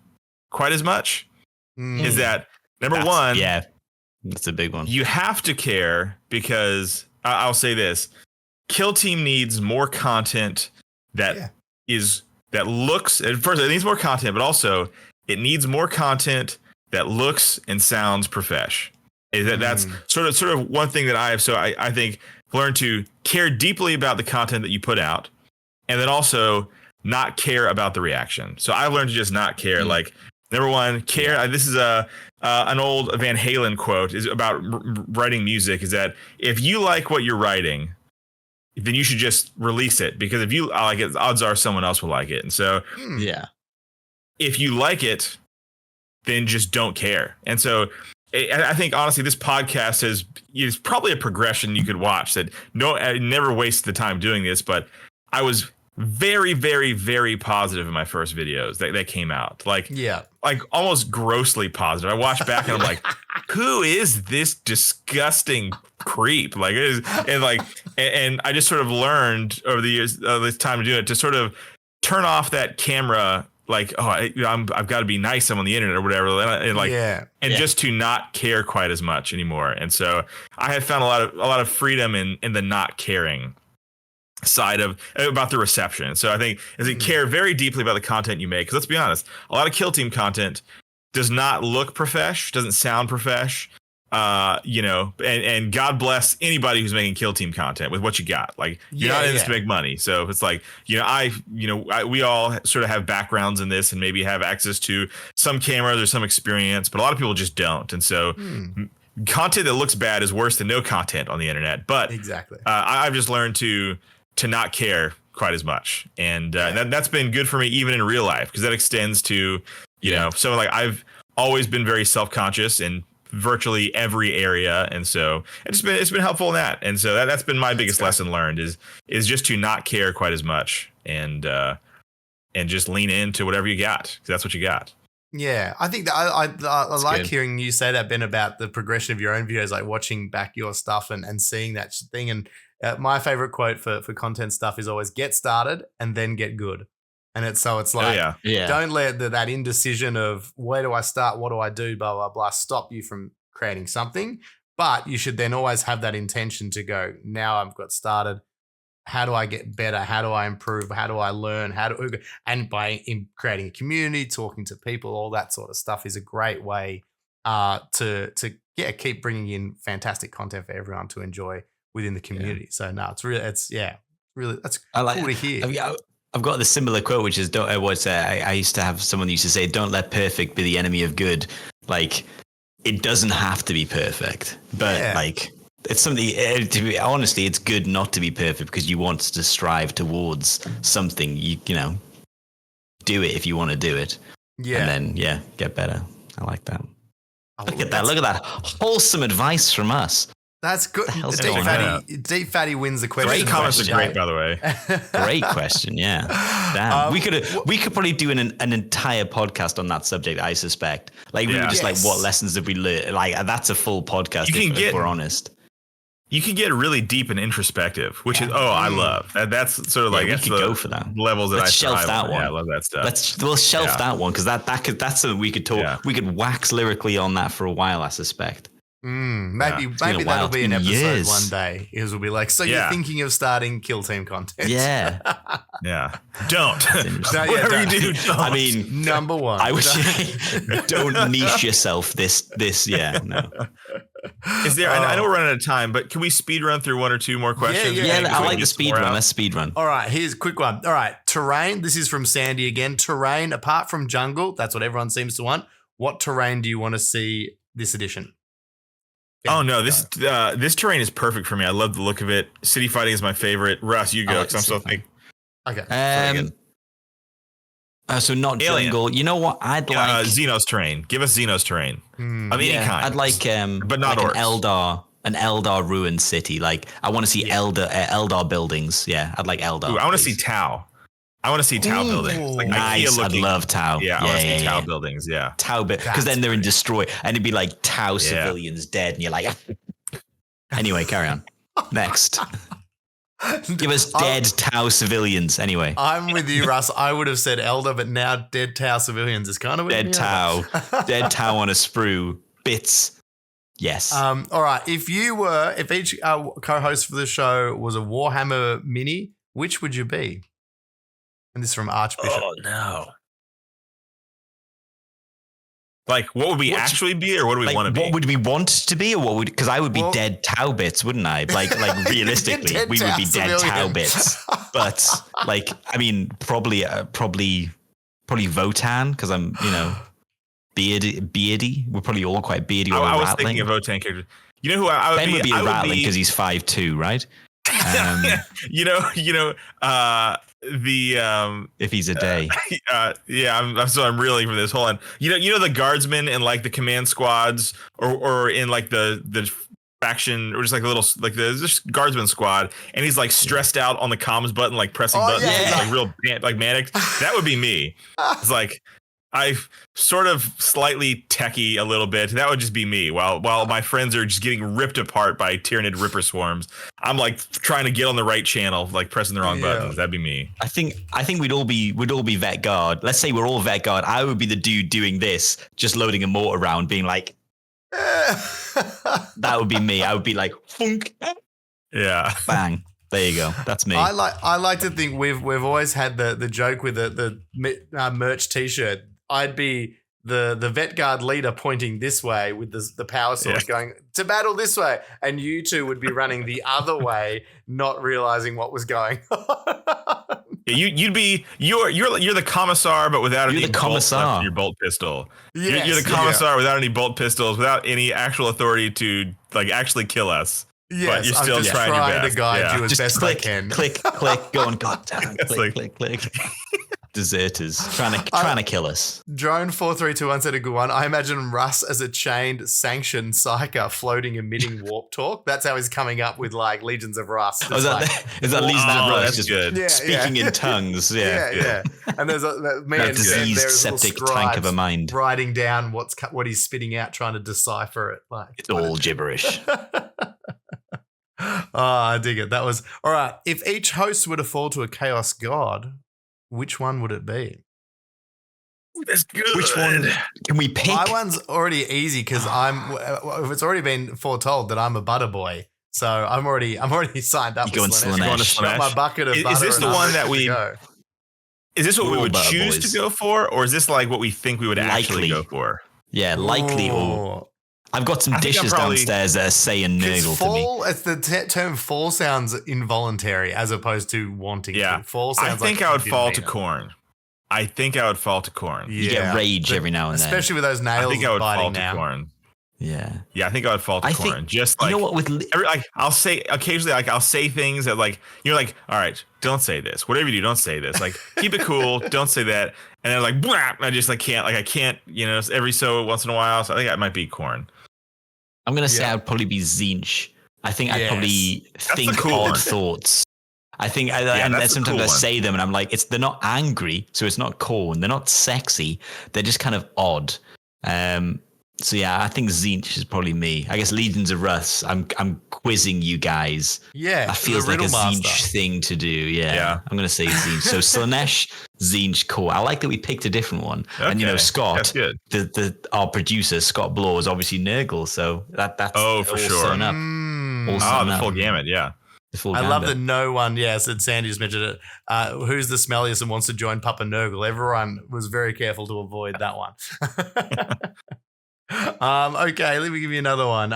quite as much. Is that number one? Yeah, that's a big one. You have to care because I'll say this: Kill Team needs more content that looks. At first, it needs more content, but also it needs more content that looks and sounds profesh. That's sort of one thing that I have. So I think learn to care deeply about the content that you put out, and then also not care about the reaction. So I've learned to just not care. Like. Number one, care. This is an old Van Halen quote is about writing music. Is that if you like what you're writing, then you should just release it because if you like it, odds are someone else will like it. And so, if you like it, then just don't care. And so, I think honestly, this podcast is probably a progression you could watch. That I never wasted the time doing this, but I was very, very, very positive in my first videos that came out. Like almost grossly positive. I watched back and I'm like, who is this disgusting creep? Like, and I just sort of learned over the years, this time to do it, to sort of turn off that camera. Like, I've got to be nice. I'm on the internet or whatever. And just to not care quite as much anymore. And so I have found a lot of freedom in the not caring side of about the reception. So I think care very deeply about the content you make. Because let's be honest, a lot of Kill Team content does not look profesh, doesn't sound profesh. And God bless anybody who's making Kill Team content with what you got. Like you're not in this to make money. So it's like, we all sort of have backgrounds in this and maybe have access to some cameras or some experience, but a lot of people just don't. And so content that looks bad is worse than no content on the internet. But exactly, I've just learned to not care quite as much. And that's been good for me, even in real life, because that extends to, so like I've always been very self-conscious in virtually every area. And so it's been helpful in that. And so that's been my biggest lesson learned is just to not care quite as much and just lean into whatever you got, because that's what you got. Yeah, I think that I like good. hearing you say that, Ben, about the progression of your own videos, like watching back your stuff and seeing that thing. And my favorite quote for content stuff is always get started and then get good. And it's like, don't let that indecision of where do I start? What do I do? Blah, blah, blah, stop you from creating something. But you should then always have that intention to go, now I've got started. How do I get better? How do I improve? How do I learn? And by creating a community, talking to people, all that sort of stuff is a great way to keep bringing in fantastic content for everyone to enjoy within the community. So no, it's really that's cool to hear. I've got the similar quote, which is I used to have someone used to say, "Don't let perfect be the enemy of good." Like it doesn't have to be perfect, but like. It's something, honestly, it's good not to be perfect because you want to strive towards something, you do it if you want to do it. Yeah. And then, get better. I like that. Look at that. Wholesome advice from us. That's good. hell's Deep going Fatty, Fatty wins the question. Great comments are Jay. great, by the way. Great question. Yeah. Damn. We could probably do an entire podcast on that subject, I suspect. Like, we were just like, what lessons did we learn? Like, that's a full podcast if we're honest. You can get really deep and introspective, which is I love that. That's sort of like we could go for that. Levels that Let's I shelf that on. one. Yeah, I love that stuff. We'll shelf that one because that's something we could talk. Yeah. We could wax lyrically on that for a while, I suspect. Maybe that'll be an episode one day. Is we'll be like, so you're thinking of starting Kill Team content? Yeah, yeah. Don't. Whatever you do. Don't. I mean, number one. I would say, don't niche yourself. This. Yeah. No. Is there? I know we're running out of time, but can we speed run through one or two more questions? Yeah. I like the speed run. Let's speed run. All right, here's a quick one. All right, terrain. This is from Sandy again. Terrain, apart from jungle, that's what everyone seems to want. What terrain do you want to see this edition? Oh no, this terrain is perfect for me. I love the look of it. City fighting is my favorite. Russ, you go because I'm still thinking. Okay. So not Alien. jungle. You know what? I'd like Xenos terrain. Give us Xenos terrain of any kind. I'd like but not like an Eldar ruined city. Like I want to see Eldar buildings. Yeah, I'd like Eldar. Ooh, I want to see Tau. I want to see Tau buildings. Like nice. I'd love Tau. Yeah, I want to see Tau buildings. Yeah, Tau because then they're in destroy, and it'd be like Tau civilians dead, and you're like. Anyway, carry on. Next. Give us dead Tau civilians. Anyway, I'm with you, Russ. I would have said Elder, but now dead Tau civilians is kind of dead Tau. Dead Tau on a sprue. Bits. Yes. All right. If each co-host for the show was a Warhammer mini, which would you be? And this is from Archbishop. Oh no. Like, what would we actually be, or what do we want to be? What would we want to be, or what would? Because I would be dead Tau bits, wouldn't I? Like realistically, we would be dead Tau bits. But like, I mean, probably Votan, because I'm, beardy. We're probably all quite beardy. Or I was rattling. thinking of Votan character. You know who I would Ben be? would be a rattling because he's 5'2", right? If he's a day, I'm reeling from this. Hold on. You know the guardsmen in like the command squads, or in like the faction, or just like this guardsman squad, and he's like stressed out on the comms button, like pressing buttons, he's like real like manic. That would be me. It's like I sort of slightly techie a little bit. That would just be me. While my friends are just getting ripped apart by Tyranid Ripper swarms, I'm like trying to get on the right channel, like pressing the wrong buttons. That'd be me. I think we'd all be Vet Guard. Let's say we're all Vet Guard. I would be the dude doing this, just loading a mortar round, being like, that would be me. I would be like, funk. Yeah. Bang. There you go. That's me. I like to think we've always had the joke with the merch T-shirt. I'd be the Vet Guard leader pointing this way with the power source going to battle this way, and you two would be running the other way, not realizing what was going on. You're the commissar, but without any bolts left in your bolt pistol. Yes, you're the commissar without any bolt pistols, without any actual authority to like actually kill us. Yes, but you're still trying your best. to guide you as just best click, I can. Click, going, God damn, click. Deserters trying to kill us. Drone 4321 said a good one. I imagine Russ as a chained, sanctioned psyker floating, emitting warp talk. That's how he's coming up with like Legions of Russ. Is that Legions of Russ? That's just good. Speaking in tongues. Yeah. And there's me and diseased there's septic tank of a mind, writing down what he's spitting out, trying to decipher it. Like it's all gibberish. Oh, I dig it. That was all right. If each host were to fall to a chaos god, which one would it be? That's good. Which one can we pick? My one's already easy because it's already been foretold that I'm a butter boy. So I'm already signed up. You going Slaanesh? Got my bucket of butter. Is this the one that we? Is this what we would butter choose boys. to go for, or is this like what we think we would actually go for? Yeah, likely. Or I've got some dishes downstairs that are saying nurgle to me. It's the term fall sounds involuntary as opposed to wanting to. Fall sounds I think I would fall to corn. You get rage every now and then. Especially with those nails. I think I would fall now. to corn. Yeah. Yeah, I think I would fall to corn. Just like, you know what? I'll say occasionally, like I'll say things that like, you're like, all right, don't say this. Whatever you do, don't say this. Like, keep it cool. Don't say that. And then like, blah, I just like can't, every so once in a while. So I think I might be corn. I'm going to say I'd probably be Zinch I think I probably think odd thoughts. I think, and sometimes I say them and I'm like, they're not angry, so it's not corn. They're not sexy. They're just kind of odd. So yeah, I think Zinch is probably me. I guess Legions of Russ. I'm quizzing you guys. Yeah, that feels like a Zinch thing to do. Yeah. I'm gonna say Zinch. So Slanesh, Zinch, cool. I like that we picked a different one. Okay. And Scott, our producer Scott Bloor is obviously Nurgle. So that's for sure. Up. The full gamut. Yeah. I love that no one, said Sandy just mentioned it. Who's the smelliest and wants to join Papa Nurgle? Everyone was very careful to avoid that one. Okay, let me give you another one.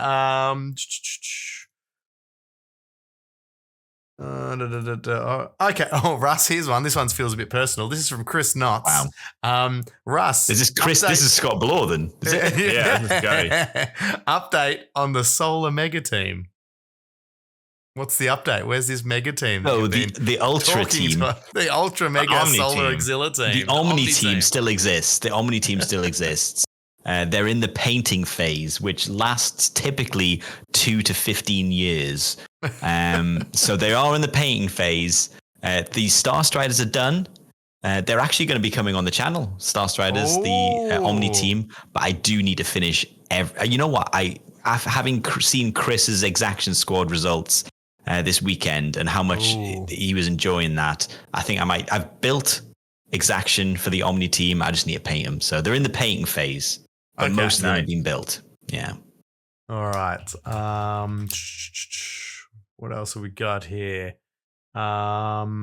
Okay. Oh, Russ, here's one. This one feels a bit personal. This is from Chris Knotts. Wow. Russ. Is this Chris? This is Scott Bloor then. Is it? Yeah, this guy. Update on the Solar Mega Team. What's the update? Where's this mega team? Oh, the Ultra team. The Ultra Mega Solar Auxiliary team. The Omni team still exists. The Omni team still exists. They're in the painting phase, which lasts typically 2 to 15 years. So they are in the painting phase. The Star Striders are done. They're actually going to be coming on the channel, Star Striders, the Omni team. But I do need to finish you know what? Having seen Chris's Exaction Squad results this weekend and how much he was enjoying that, I think I've built Exaction for the Omni team. I just need to paint them. So they're in the painting phase, but most of them have been built. Yeah. All right. What else have we got here? We're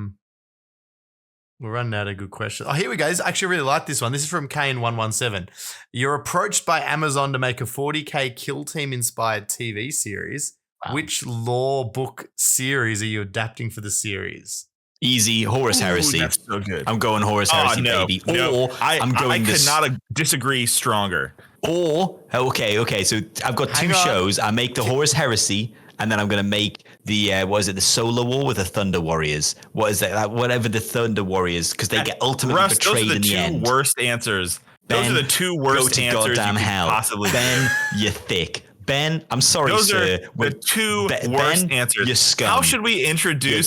running out of good questions. Oh, here we go. I actually really like this one. This is from Kane117. You're approached by Amazon to make a 40K Kill Team inspired TV series. Wow. Which lore book series are you adapting for the series? Easy, Horus Heresy. That's so good. I'm going Horus Heresy, baby. No. I could not disagree stronger. Or, okay. So I've got two shows. I make the Horus Heresy, and then I'm going to make the, the Solar War with the Thunder Warriors. What is that? Whatever the Thunder Warriors, because they get ultimately betrayed in the end. Those are the two worst answers. Those are the two worst answers you could possibly Ben, you're thick. Ben, I'm sorry, those sir. Those are the two worst answers. You're scum. How should we introduce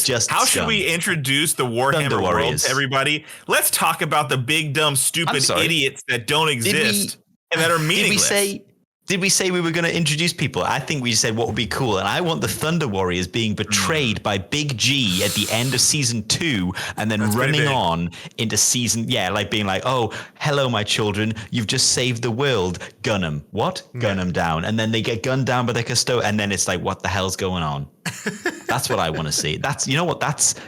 the Warhammer world to everybody? Let's talk about the big, dumb, stupid idiots that don't exist and that are meaningless. Did we say we were going to introduce people? I think we said what would be cool. And I want the Thunder Warriors being betrayed by Big G at the end of season 2 and then running on into season, like being like, oh, hello, my children. You've just saved the world. Gun them. What? Gun them down. And then they get gunned down by the custo. And then it's like, what the hell's going on? That's what I want to see. That's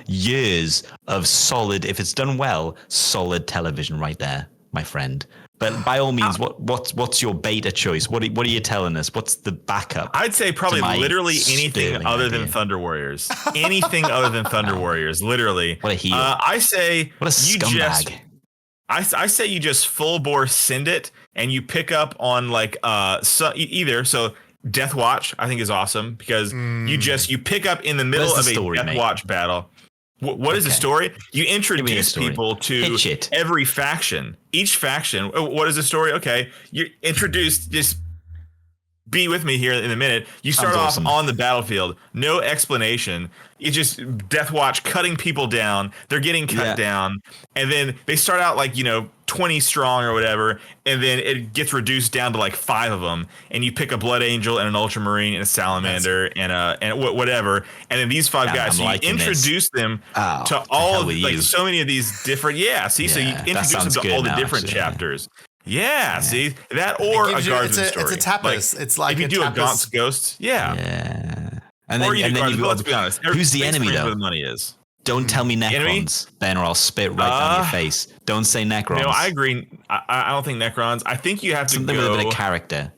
years of solid, if it's done well, solid television right there, my friend. But by all means, what's your beta choice? What are you telling us? What's the backup? I'd say probably literally anything other than Thunder Warriors. Anything other than Thunder Warriors, literally. What a heel! I say what a scumbag. I say you just full bore send it, and you pick up on so Death Watch. I think is awesome because you pick up in the middle of a Death Watch battle. What is the story? You introduce people to every faction. Each faction. What is the story? Okay. You're introduced. Just be with me here in a minute. You start off on the battlefield. No explanation. It's just Death Watch cutting people down. They're getting cut down. And then they start out 20 strong or whatever. And then it gets reduced down to 5 of them. And you pick a Blood Angel and an Ultramarine and a Salamander and whatever. And then these 5 guys. So you introduce them to all of so many of these different. So you introduce them to all the different chapters. Yeah, see that or a Guardsman story. It's a tapas. It's like if you do a Gaunt's Ghost, And then let's be honest. Who's the enemy though? Where the money is. Don't tell me Necrons, Ben, or I'll spit right down your face. Don't say Necrons. No, I agree. I don't think Necrons. I think you have something to go with a bit of character.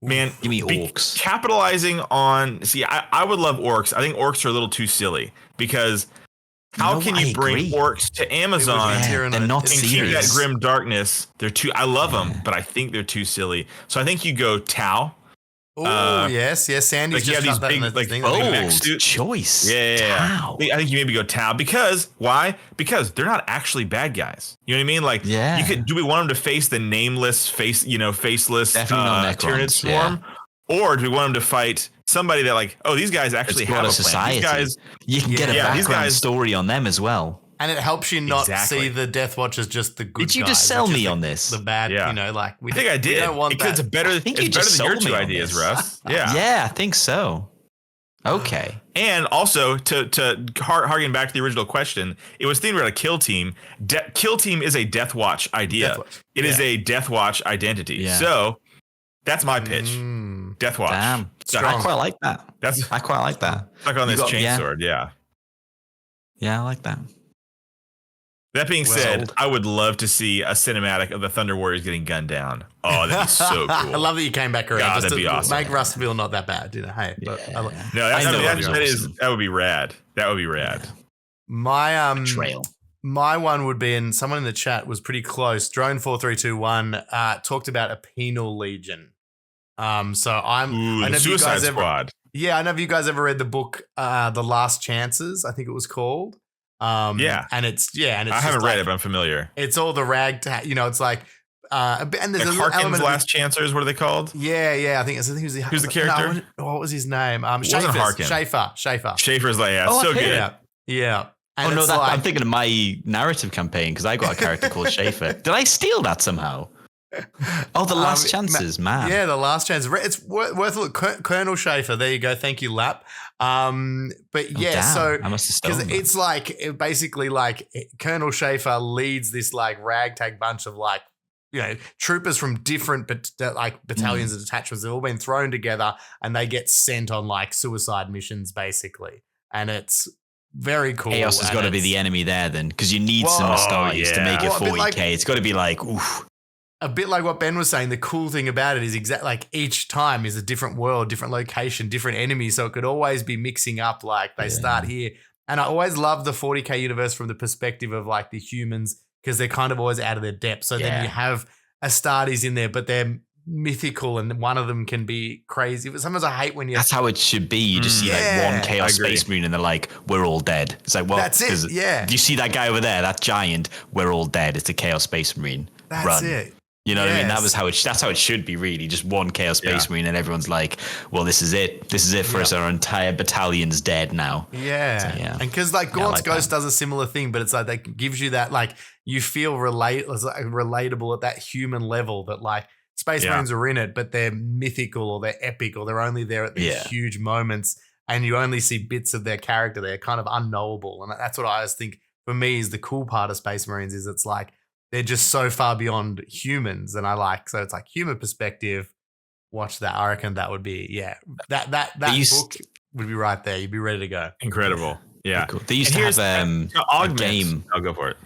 Man, give me orcs. Capitalizing on. See, I would love orcs. I think orcs are a little too silly because. How can you bring orcs to Amazon and not keep that grim darkness? They're too. I love them, but I think they're too silly. So I think you go Tau. Oh yes. Sandy's just these big bold choice. Yeah. Tau. I think you maybe go Tau because why? Because they're not actually bad guys. You know what I mean? You could. Do we want them to face the nameless faceless Tyranid Swarm, or do we want them to fight somebody that like, oh, these guys actually have a society. Plan. These guys, you can get a background story on them as well. And it helps you not see the Death Watch as just the good guys. Did you just sell me on this? The bad, I think I did. We don't want that. It's better. It's better than your two ideas, Russ. Yeah. Yeah, I think so. Okay. And also to harken back to the original question, it was themed around a kill team. Kill team is a Death Watch idea. It is a Death Watch identity. Yeah. So that's my pitch. Death Watch. Damn. I quite like that. I quite like that. Stuck on this chainsword. Yeah. Yeah, I like that. That being said, I would love to see a cinematic of the Thunder Warriors getting gunned down. Oh, that'd be so cool. I love that you came back around. God, just that'd be awesome. Make Russ feel not that bad. Hey, but that would be rad. That would be rad. My trail. My one would be, and someone in the chat was pretty close. Drone 4321 talked about a penal legion. So I know the Suicide Squad. I know if you guys ever read the book, The Last Chances, I think it was called. And it's I haven't read it, but I'm familiar. It's all the ragtag, it's like and there's like Harkin's Last Chancers. What are they called? I think who's the character? No, what was his name? Schaefer. Schaefer's like so good. Yeah. And I'm thinking of my narrative campaign because I got a character called Schaefer. Did I steal that somehow? Oh, The Last Chances, man. Yeah, The Last Chances. It's worth a look. Colonel Schaefer. There you go. Thank you, Lap. But yeah, so I must have stolen that. It's like basically like Colonel Schaefer leads this like ragtag bunch of like troopers from different battalions and detachments. They've all been thrown together and they get sent on like suicide missions basically, and it's very cool. Chaos has got to be the enemy there then, because you need some Astartes to make it 40k. It's got to be like oof. A bit like what Ben was saying, the cool thing about it is like each time is a different world, different location, different enemy. So it could always be mixing up. Like they start here. And I always love the 40k universe from the perspective of like the humans, because they're kind of always out of their depth. So then you have Astartes in there, but they're mythical and one of them can be crazy. But sometimes I hate when that's how it should be. You just see like one Chaos Space Marine and they're like, we're all dead. It's like, well, that's it. Yeah. Do you see that guy over there, that giant? We're all dead. It's a Chaos Space Marine. That's it. You know what I mean? That's how it should be, really. Just one Chaos Space Marine, and everyone's like, "Well, this is it. This is it for us. Our entire battalion's dead now." Yeah, so, and because like Gaunt's Ghost does a similar thing, but it's like that gives you that like you feel relatable at that human level that like Space Marines are in it, but they're mythical or they're epic or they're only there at these huge moments, and you only see bits of their character. They're kind of unknowable, and that's what I always think for me is the cool part of Space Marines is it's like. They're just so far beyond humans, and so it's like human perspective. Watch that. I reckon that would be that book would be right there. You'd be ready to go. Incredible. Yeah. Cool. They used to have a game. I'll go for it.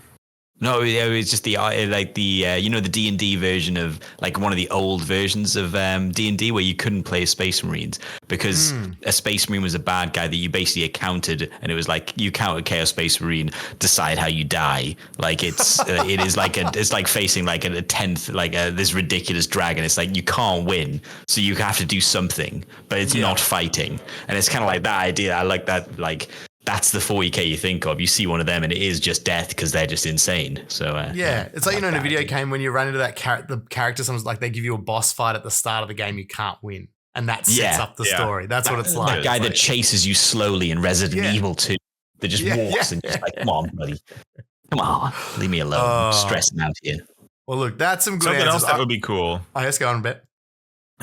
No, it was just the the D&D version of like one of the old versions of D&D where you couldn't play Space Marines because a Space Marine was a bad guy that you basically accounted, and it was like you counted Chaos Space Marine, decide how you die. Like it's it is like it's like facing like a 10th like this ridiculous dragon. It's like you can't win, so you have to do something, but it's not fighting, and it's kind of like that idea. I like that like. That's the 40k you think of. You see one of them and it is just death because they're just insane. So it's like in a video game when you run into that the character, someone's like they give you a boss fight at the start of the game, you can't win, and that sets up the story. That's what it's like. That guy that chases you slowly in Resident Evil 2, that just walks and just like, come on, buddy, come on, leave me alone. I'm stressing out here. Well, look, that's some good something answers. else that would be cool. Let's go on a bit.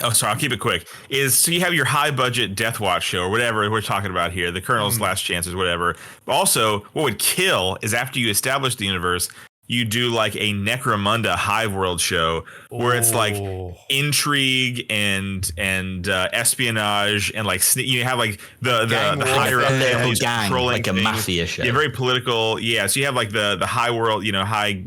Oh, sorry, I'll keep it quick. So you have your high budget Death Watch show or whatever we're talking about here, the Colonel's Last Chances, whatever. But also, what would kill is after you establish the universe, you do like a Necromunda Hive World show where it's like intrigue and espionage and like you have like the higher up families controlling like a mafia show. Yeah, very political. Yeah, so you have like the high world, high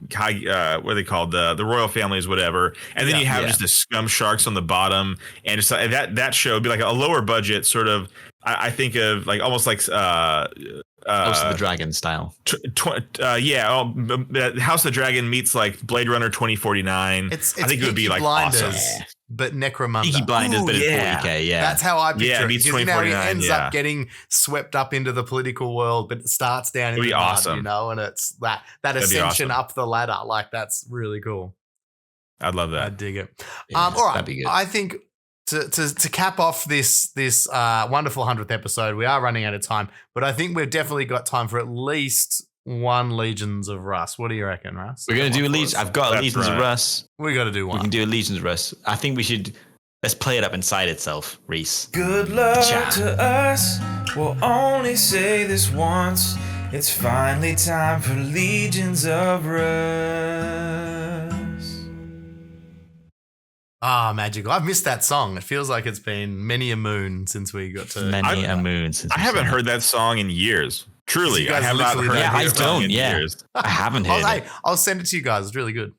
what are they called, the royal families, whatever, and then you have just the scum sharks on the bottom, and it's like that show would be like a lower budget sort of. I think of like almost like House of the Dragon style. House of the Dragon meets like Blade Runner 2049. I think it would be like Blinders, awesome. But Necromunda. Peaky Blinders, but in 40k. Yeah, that's how I picture it. Meets Because 2049. He ends up getting swept up into the political world, but it starts down in the mud, and it's that ascension up the ladder. Like that's really cool. I'd love that. I dig it. Yeah, all right, that'd be good. I think. to cap off this wonderful 100th episode, we are running out of time, but I think we've definitely got time for at least one Legions of Russ. What do you reckon, Russ? We're going to do Legions. I've got a Legions of Russ. We got to do one. We can do a Legions of Russ. I think we should. Let's play it up inside itself, Reese. Good luck to us. We'll only say this once. It's finally time for Legions of Russ. Ah, magical. I've missed that song. It feels like it's been many a moon since we got to... Many a moon since... I haven't heard that song in years. Truly, I have not heard that song in years. I haven't heard it. I'll send it to you guys. It's really good.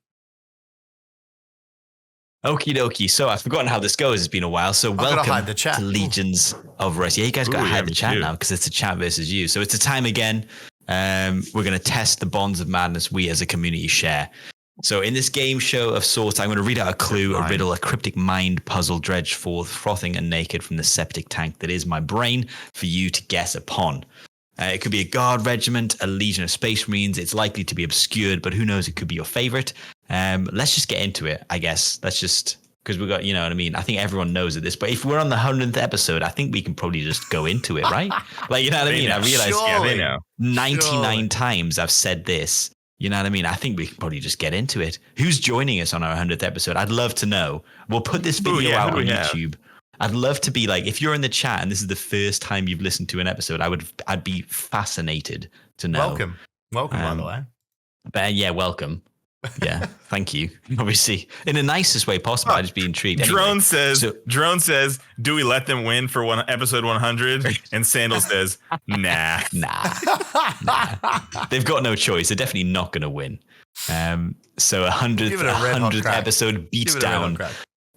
Okie dokie. So I've forgotten how this goes. It's been a while. So welcome to Legions of Russ. Yeah, you guys got to hide the chat now because it's a chat versus you. So it's a time again. We're going to test the bonds of madness we as a community share. So in this game show of sorts, I'm going to read out a clue, a riddle, a cryptic mind puzzle dredged forth, frothing and naked from the septic tank that is my brain for you to guess upon. It could be a guard regiment, a legion of space marines. It's likely to be obscured, but who knows? It could be your favorite. Let's just get into it, I guess. Let's just, because we got, you know what I mean? I think everyone knows this, but if we're on the 100th episode, I think we can probably just go into it, right? Like, you know what I mean? I realize 99 times I've said this. You know what I mean? I think we can probably just get into it. Who's joining us on our 100th episode? I'd love to know. We'll put this video out on YouTube. I'd love to be like, if you're in the chat and this is the first time you've listened to an episode, I'd be fascinated to know. Welcome, by the way. But yeah, welcome. Yeah, thank you. Obviously, in the nicest way possible. I'd just be intrigued. Drone says, do we let them win for episode 100? And Sandal says, nah. They've got no choice. They're definitely not going to win. So 100th episode beats down.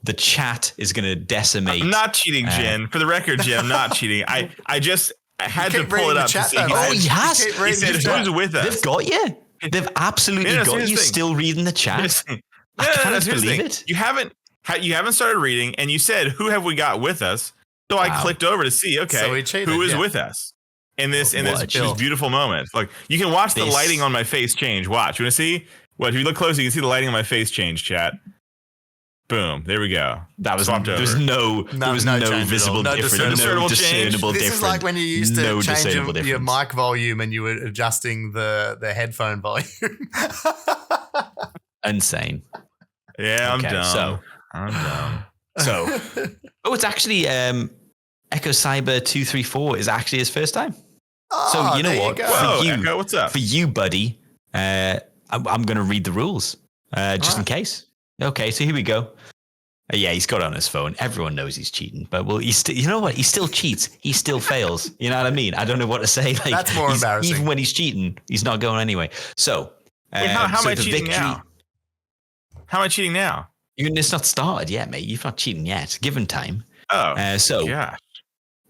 The chat is going to decimate. I'm not cheating, Jen. For the record, Jen, I'm not cheating. I had to pull it up to see. He has. He said, who's with us? They've got you. They've absolutely got you. Still reading the chat. I can't believe it. You haven't started reading, and you said, "Who have we got with us?" So I clicked over to see. Okay, who is with us in this beautiful moment? Like you can watch the lighting on my face change. Watch. You want to see? What? If you look close, you can see the lighting on my face change. Chat. Boom. There we go. That was swapped over. There was no visible difference. No discernible difference. This is like when you used to change your mic volume and you were adjusting the headphone volume. Insane. Yeah, I'm dumb. So, it's actually Echo Cyber 234 is actually his first time. Oh, so you know what? Whoa, Echo, what's up? For you, buddy, I'm going to read the rules just in case. Okay, so here we go. Yeah, he's got it on his phone. Everyone knows he's cheating, but you know what? He still cheats. He still fails. You know what I mean? I don't know what to say. Like that's more embarrassing. Even when he's cheating, he's not going anyway. So, how am I cheating now? How am I cheating now? It's not started yet, mate. You're not cheating yet. Given time. Oh, yeah.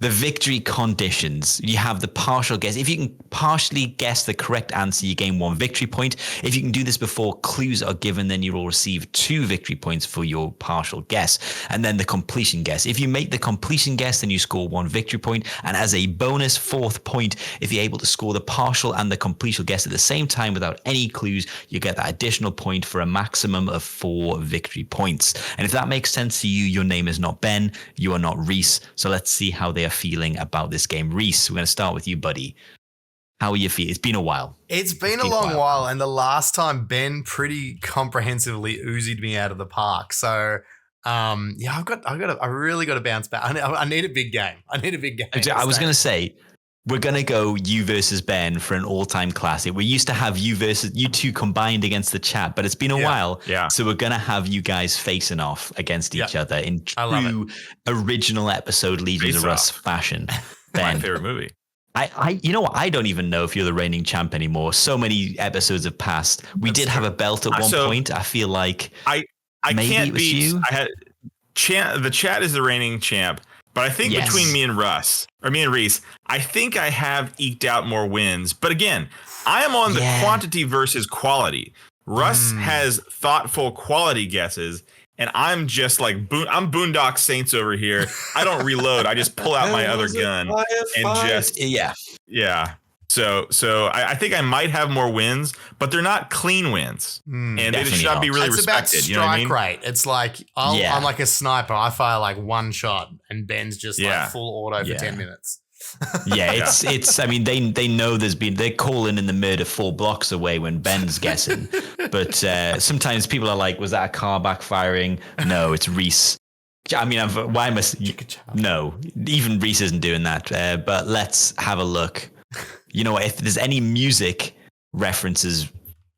The victory conditions. You have the partial guess. If you can partially guess the correct answer, you gain 1 victory point. If you can do this before clues are given, then you will receive 2 victory points for your partial guess. And then the completion guess. If you make the completion guess, then you score 1 victory point. And as a bonus 4th point, if you're able to score the partial and the completion guess at the same time without any clues, you get that additional point for a maximum of 4 victory points. And if that makes sense to you, your name is not Ben, you are not Reese. So let's see how they are feeling about this game. Reese, we're going to start with you, buddy. How are you feeling? It's been a while. It's been a long while, and the last time Ben pretty comprehensively oozied me out of the park. So, I really got to bounce back. I need a big game. I was going to say, we're going to go you versus Ben for an all-time classic. We used to have you two combined against the chat, but it's been a while. Yeah. So we're going to have you guys facing off against each other in true original episode Legions of Russ fashion. Ben, my favorite movie. You know what? I don't even know if you're the reigning champ anymore. So many episodes have passed. We did have a belt at one point. I feel like I can't beat you. The chat is the reigning champ. But I think between me and Reese, I think I have eked out more wins. But again, I am on the quantity versus quality. Russ has thoughtful quality guesses, and I'm just like, I'm Boondock Saints over here. I don't reload. I just pull out my other gun and just, yeah. So I think I might have more wins, but they're not clean wins, and they should not be really respected. It's about you know what I strike mean? rate. It's like I'm like a sniper. I fire like one shot, and Ben's just like full auto for 10 minutes. It's. I mean, they know they're calling in the murder 4 blocks away when Ben's guessing, but sometimes people are like, "Was that a car backfiring?" No, it's Reese. I mean, why must no? Even Reese isn't doing that. But let's have a look. You know what? If there's any music references,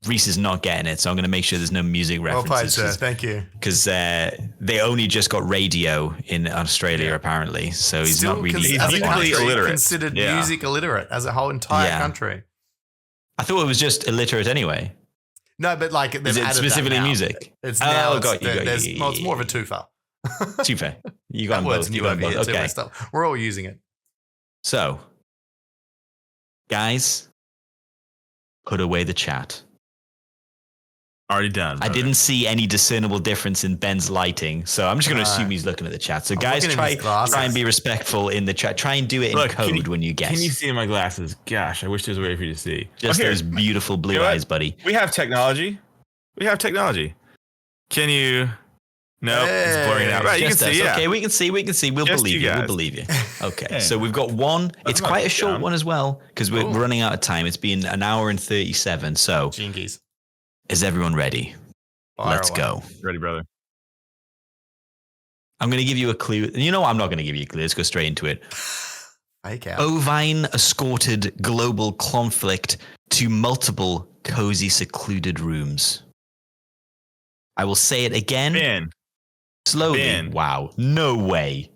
Reese is not getting it. So I'm going to make sure there's no music references. Well played, sir. Thank you. Because they only just got radio in Australia, apparently. So he's not really. He's musically illiterate. Considered music illiterate as a whole entire country. I thought it was just illiterate anyway. No, but like is it specifically music? It's now. Got you. It's more of a twofer. Twofer. You got them both. You got them both. Okay. We're all using it. So, guys, put away the chat. Already done. I didn't see any discernible difference in Ben's lighting, so I'm just going to assume he's looking at the chat. So, guys, try and be respectful in the chat. Try and do it in code when you guess. Can you see my glasses? Gosh, I wish there was a way for you to see. Just those beautiful blue eyes, buddy. We have technology. Can you? No, it's blurring out. Right, you can see. Okay, we can see. We'll believe you. We'll believe you. Okay, so we've got one. It's quite a short one as well because we're running out of time. It's been an hour and 37. So, Jinkies. Is everyone ready? Let's go. Ready, brother. I'm going to give you a clue. You know, I'm not going to give you a clue. Let's go straight into it. Fake out. Bovine escorted global conflict to multiple cozy, secluded rooms. I will say it again. Ben. Slowly. Ben. Wow. No way.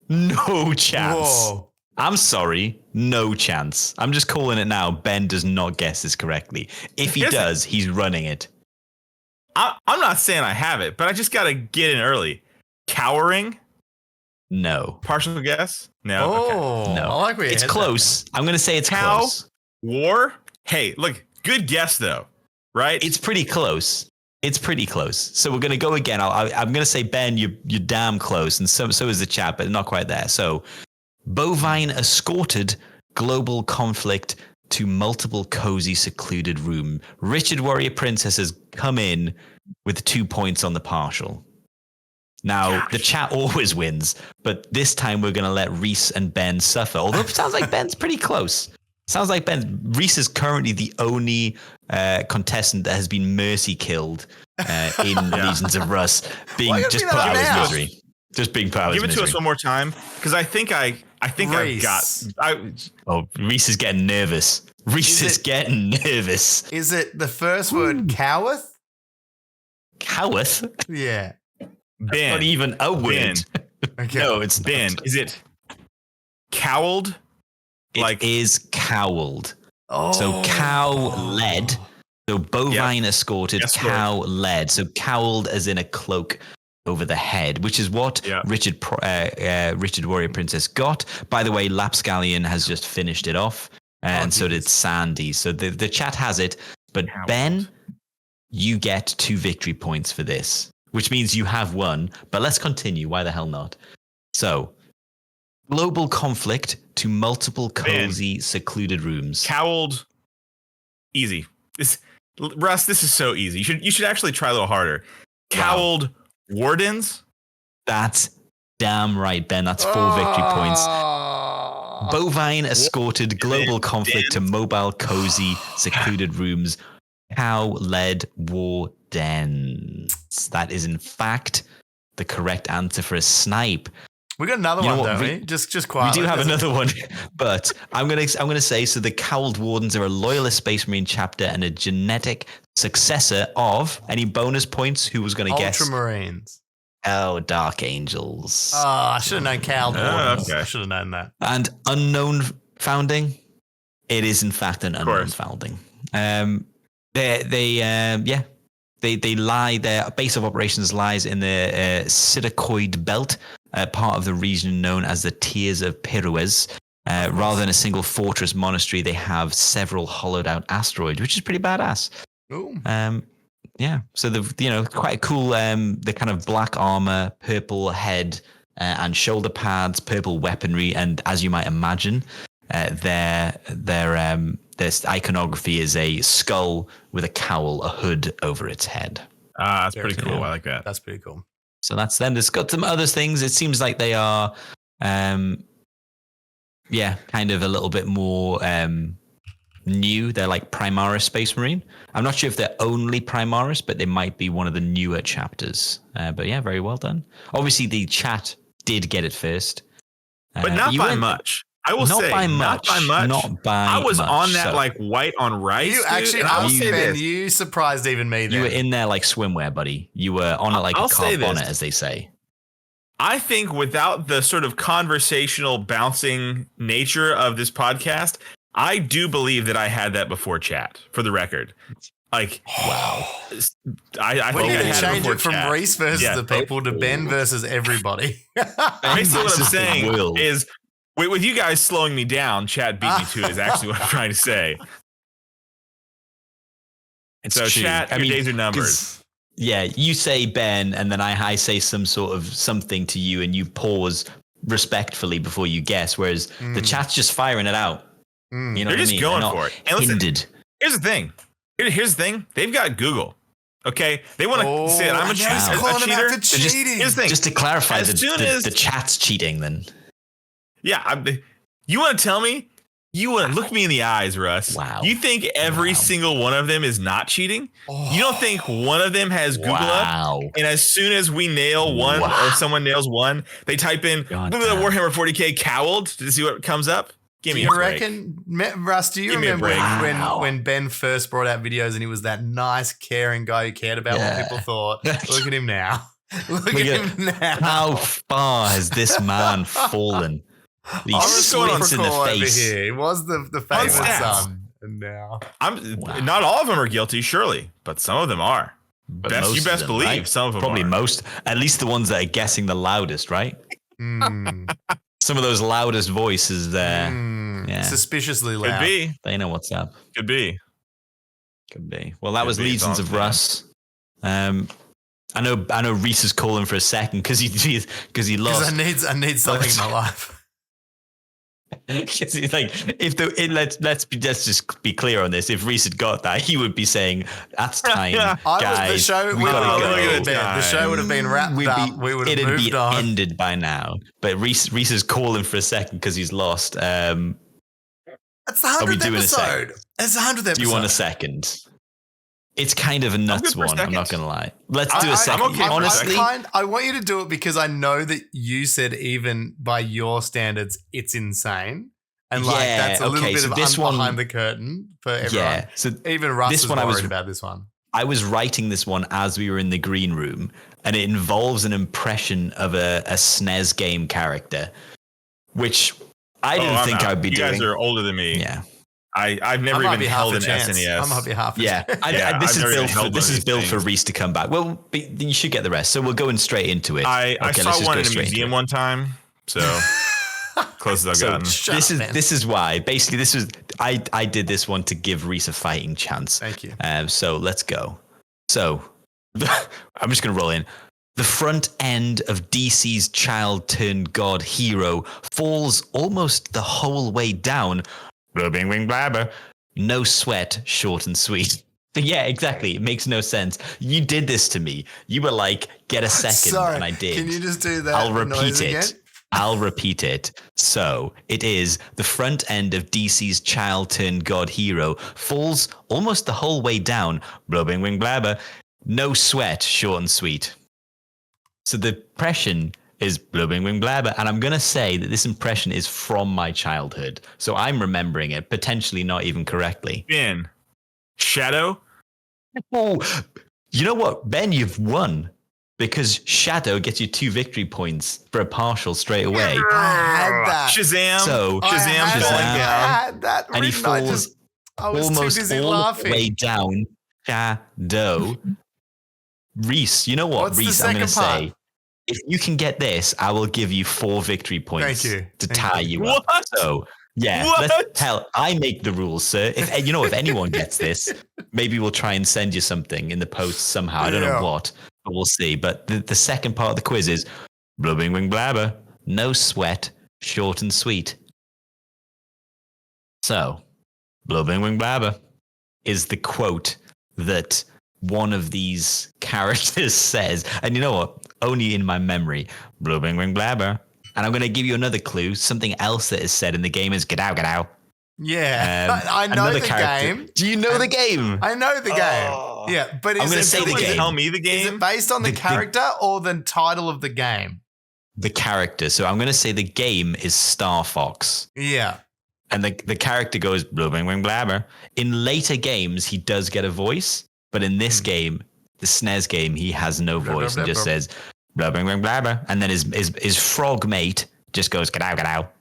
No chance. Whoa. I'm sorry. No chance. I'm just calling it now. Ben does not guess this correctly. If he does, he's running it. I'm not saying I have it, but I just got to get in early. Cowering? No. Partial guess? No. Oh, okay. No. I like where it's close. I'm going to say it's close. War? Hey, look, good guess though, right? It's pretty close. So we're going to go again. I'm going to say, Ben, you're damn close. And so is the chat, but not quite there. So Bovine escorted global conflict to multiple cozy, secluded room. Richard Warrior Princess has come in with 2 points on the partial. Now, the chat always wins, but this time we're going to let Reese and Ben suffer. Although it sounds like Ben's pretty close. Reese is currently the only contestant that has been mercy killed in Legions of Russ, being just put out of his misery. Just being put out of his misery. Give it to us one more time, because I think I've got. Reese is getting nervous. Is it the first word, coweth? Coweth? Yeah. Ben. Not even a word. Okay. No, it's Ben. not. Is it cowled? It is cowled. Oh. So cow-led. So bovine escorted, cow-led. So cowled as in a cloak over the head, which is what Richard Warrior Princess got. By the way, Lapscallion has just finished it off, and so did Sandy. So the chat has it. But Ben, you get 2 victory points for this, which means you have won. But let's continue. Why the hell not? So, global conflict to multiple cozy, secluded rooms. Cowled. Easy. Russ, this is so easy. You should actually try a little harder. Cowled wardens. That's damn right, Ben. That's 4 victory points. Bovine escorted global conflict to mobile, cozy, secluded rooms. Cow-led wardens. That is, in fact, the correct answer for a snipe. We got another one, don't we? Just quietly. We do have another one, but I'm gonna say so. The Cowled Wardens are a loyalist Space Marine chapter and a genetic successor of any bonus points. Who was going to guess? Ultramarines. Oh, Dark Angels. Oh, I should have known Cowled Wardens. Okay. I should have known that. And unknown founding. It is in fact an unknown founding. They lie. Their base of operations lies in the Sidacoid Belt, part of the region known as the Tears of Pirues. Rather than a single fortress monastery, they have several hollowed out asteroids, which is pretty badass. Ooh. So quite cool. The kind of black armor, purple head and shoulder pads, purple weaponry, and as you might imagine, their iconography is a skull with a cowl, a hood over its head. That's pretty cool. I like that. That's pretty cool. So that's them. There's got some other things. It seems like they are, kind of a little bit more new. They're like Primaris Space Marine. I'm not sure if they're only Primaris, but they might be one of the newer chapters. But yeah, very well done. Obviously, the chat did get it first. But not by much. I will say, not by much. Not by I was much, on that like white on rice. You actually, you surprised even me. Then. You were in there like swimwear, buddy. You were on it like a carp bonnet, as they say. I think without the sort of conversational bouncing nature of this podcast, I do believe that I had that before chat. For the record, like wow, I think I change it from Reese versus the people to Ben versus everybody. Basically, what I'm saying is. With you guys slowing me down, chat beat me to it is actually what I'm trying to say. It's so true. Chat, your days are numbered. Yeah, you say Ben, and then I say some sort of something to you, and you pause respectfully before you guess, whereas the chat's just firing it out. You know They're what just I mean? going for it. And listen, hindered. Here's the thing. Here's the thing. They've got Google. Okay, they want to say I'm a cheater. Here's the thing. Just to clarify, the chat's cheating then. Yeah, you want to tell me? You want to look me in the eyes, Russ. Wow. You think every single one of them is not cheating? You don't think one of them has Google up? And as soon as we nail one or someone nails one, they type in Warhammer 40K cowled to see what comes up? Give me a break. Russ, do you remember when Ben first brought out videos and he was that nice, caring guy who cared about what people thought? Look at him now. Look at him now. How far has this man fallen? These sweats in the face. Over here. He was the famous son, and now not all of them are guilty, surely, but some of them are. You best believe right? Some of them probably are. Most, at least the ones that are guessing the loudest, right? Some of those loudest voices there, suspiciously loud. Could be. They know what's up. Could be. Well, that was Legions of Russ. I know Reese is calling for a second because he lost. Because I need something in my life. It's like let's just be clear on this. If Reese had got that, he would be saying, "That's time, guys. The show would have been wrapped up. We would have moved on. Ended by now." But Reese is calling for a second because he's lost. That's the 100th episode. It's the 100th episode. Do you want a second? It's kind of a nuts one. I'm not gonna lie. Let's do a second. Honestly, I want you to do it because I know that you said even by your standards, it's insane, and that's a little bit of behind the curtain for everyone. Yeah, so even Russ is worried about this one. I was writing this one as we were in the green room, and it involves an impression of a SNES game character, which I didn't think I'd be doing. You guys are older than me. Yeah. I've never even held an SNES. I might be half. This is built for Reese to come back. Well, you should get the rest. So we're going straight into it. I saw one in a museum one time. So close as I've gotten. This is why. Basically, I did this one to give Reese a fighting chance. Thank you. So let's go. So I'm just gonna roll in. The front end of DC's child-turned-god hero falls almost the whole way down. Bing, bing, blabber. No sweat, short and sweet. But yeah, exactly. It makes no sense. You did this to me. You were like, get a second, and I did. Can you just do that? I'll repeat it. I'll repeat it. So it is the front end of DC's child-turned-god hero falls almost the whole way down. Bing, bing, blabber. No sweat, short and sweet. So the impression is bing, bing, blabber. And I'm going to say that this impression is from my childhood. So I'm remembering it, potentially not even correctly. Ben, Shadow? Oh, you know what? Ben, you've won. Because Shadow gets you 2 victory points for a partial straight away. I had that. Shazam. So Shazam. I had that. And he falls almost all the way down. Shadow. Reese, you know what? What's Reese, I'm going to say, if you can get this, I will give you 4 victory points to tie you up. So, yeah, hell, I make the rules, sir. If anyone gets this, maybe we'll try and send you something in the post somehow. I don't know what, but we'll see. But the second part of the quiz is bing, bing, blabber. No sweat, short and sweet. So, blah, bing, bing, blabber is the quote that one of these characters says. And you know what? Only in my memory. Blah, bing, bing, blabber. And I'm going to give you another clue. Something else that is said in the game is get out, get out. Yeah, I know the game. Do you know the game? I know the game. Yeah, but I'm going to say the game. Tell me the game. Is it based on the character or the title of the game? The character. So I'm going to say the game is Star Fox. Yeah. And the character goes blah, bing, bing, blabber. In later games, he does get a voice. But in this game, the SNES game, he has no voice and just says blah, bing, bing, blabber. And then his frog mate just goes get out, get out.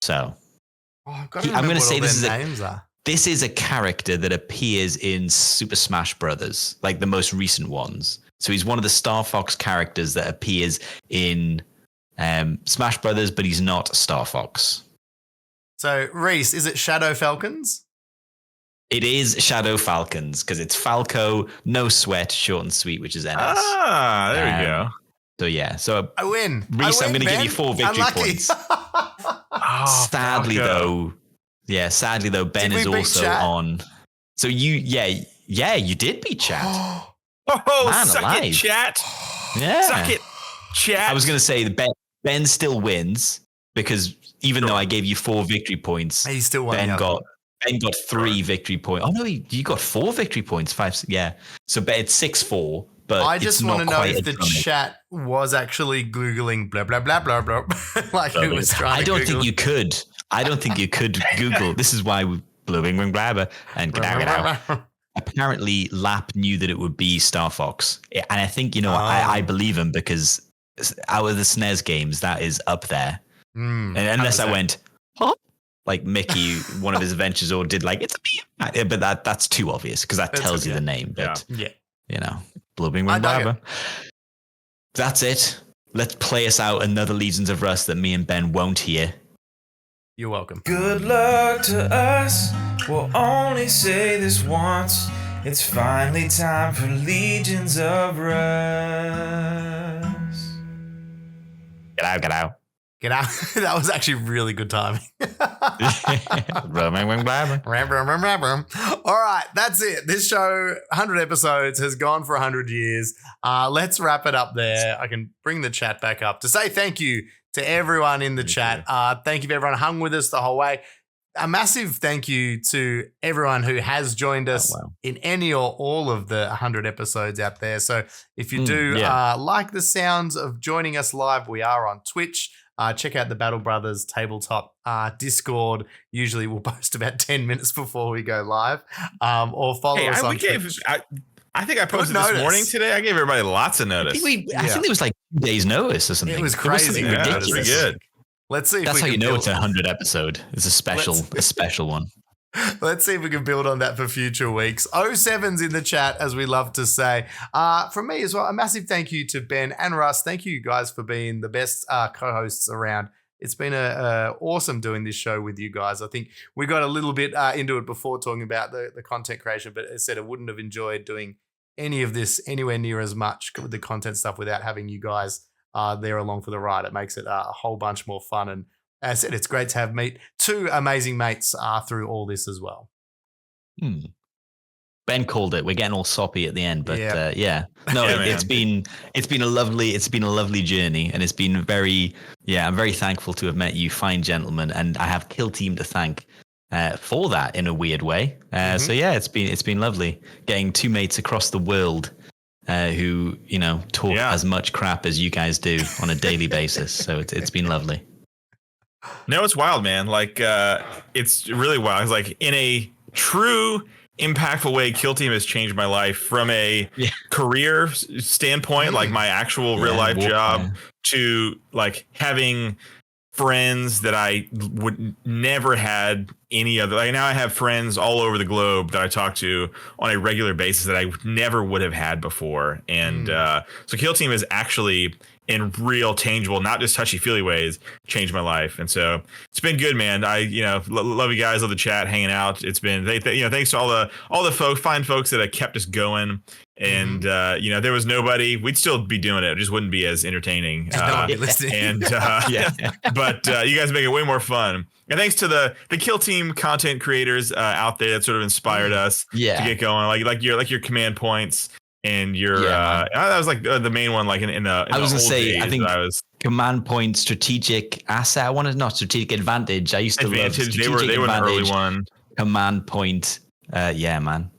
So I'm going to say this is a character that appears in Super Smash Brothers, like the most recent ones. So he's one of the Star Fox characters that appears in Smash Brothers, but he's not Star Fox. So, Reese, is it Shadow Falcons? It is Shadow Falcons because it's Falco, no sweat, short and sweet, which is NS. Ah, there we go. So, yeah. So, I win. Reese, I'm going to give you 4 victory points. Sadly, though, Ben is also on. So, you did beat chat. Man, suck alive. It, chat. Yeah. Suck it, chat. I was going to say Ben still wins because even though I gave you 4 victory points, he still won. Ben got 3 victory points. Oh no, you got 4 victory points. 5, yeah. So Ben, it's 6-4. But I just want to know if the chat was actually googling blah blah blah blah blah, like it was trying. I don't think you could. Google. This is why we blah bing bing blabber and get out. Apparently, Lap knew that it would be Star Fox, and I think I believe him because out of the SNES games, that is up there. And unless I went, huh? Like Mickey, one of his adventures, or did like it's a bee, but that's too obvious because that tells you the name. But blubbing when blabber. That's it. Let's play us out another Legions of Russ that me and Ben won't hear. You're welcome. Good luck to us. We'll only say this once. It's finally time for Legions of Russ. Get out, get out. Get out. That was actually really good timing. All right, that's it. This show, 100 episodes, has gone for 100 years. Let's wrap it up there. I can bring the chat back up to say thank you to everyone in the chat. Thank you for everyone who hung with us the whole way. A massive thank you to everyone who has joined us in any or all of the 100 episodes out there. So if you do like the sounds of joining us live, we are on Twitch. Check out the Battle Brothers tabletop Discord. Usually we'll post about 10 minutes before we go live. Or follow us on Twitch. I think I posted this morning today. I gave everybody lots of notice. I think it was like 2 days notice or something. It was crazy. Ridiculous. Pretty good. Let's see if that's how you know it's a 100 episode. It's a special one. Let's see if we can build on that for future weeks. 07's in the chat, as we love to say. From me as well, a massive thank you to Ben and Russ. Thank you guys for being the best co-hosts around. It's been awesome doing this show with you guys. I think we got a little bit into it before talking about the content creation, but as I said, I wouldn't have enjoyed doing any of this anywhere near as much with the content stuff without having you guys there along for the ride. It makes it a whole bunch more fun. And as I said, it's great to have meet 2 amazing mates through all this as well. Ben called it. We're getting all soppy at the end, but it's been a lovely journey, and it's been I'm very thankful to have met you, fine gentlemen, and I have Kill Team to thank for that in a weird way. So yeah, it's been lovely getting 2 mates across the world who talk as much crap as you guys do on a daily basis. So it's been lovely. No, it's wild, man. Like it's really wild. It's like in a true impactful way, Kill Team has changed my life from a career standpoint, like my actual real life job, to like having friends that I would never had any other. Like now I have friends all over the globe that I talk to on a regular basis that I never would have had before. And so Kill Team is actually in real tangible, not just touchy feely ways, changed my life. And so it's been good, man. I, love you guys, love the chat, hanging out. It's been, thanks to all the fine folks that have kept us going. And, there was nobody, we'd still be doing it. It just wouldn't be as entertaining. But you guys make it way more fun. And thanks to the Kill Team content creators out there that sort of inspired us to get going. Like your command points and your that was like the main one. Like in the I was gonna say days I think I was command point strategic asset. I wanted not strategic advantage. I used to love strategic they were an early one. Command point. Yeah, man.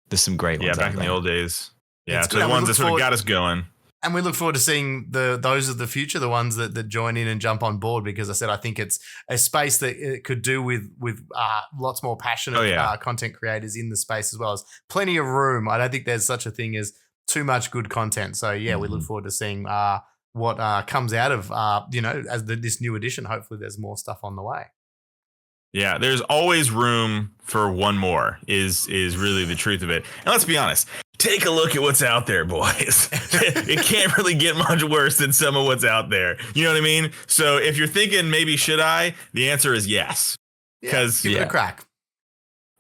There's some great ones. Yeah, back in the old days. Yeah, It's so good. the ones that sort of got us going. And we look forward to seeing those of the future, the ones that join in and jump on board, because I think it's a space that it could do with lots more passionate content creators in the space, as well as plenty of room. I don't think there's such a thing as too much good content. So we look forward to seeing what comes out of as this new edition. Hopefully, there's more stuff on the way. Yeah, there's always room for one more is really the truth of it. And let's be honest, take a look at what's out there, boys. It can't really get much worse than some of what's out there. You know what I mean? So if you're thinking maybe should I, the answer is yes. Because give it a crack.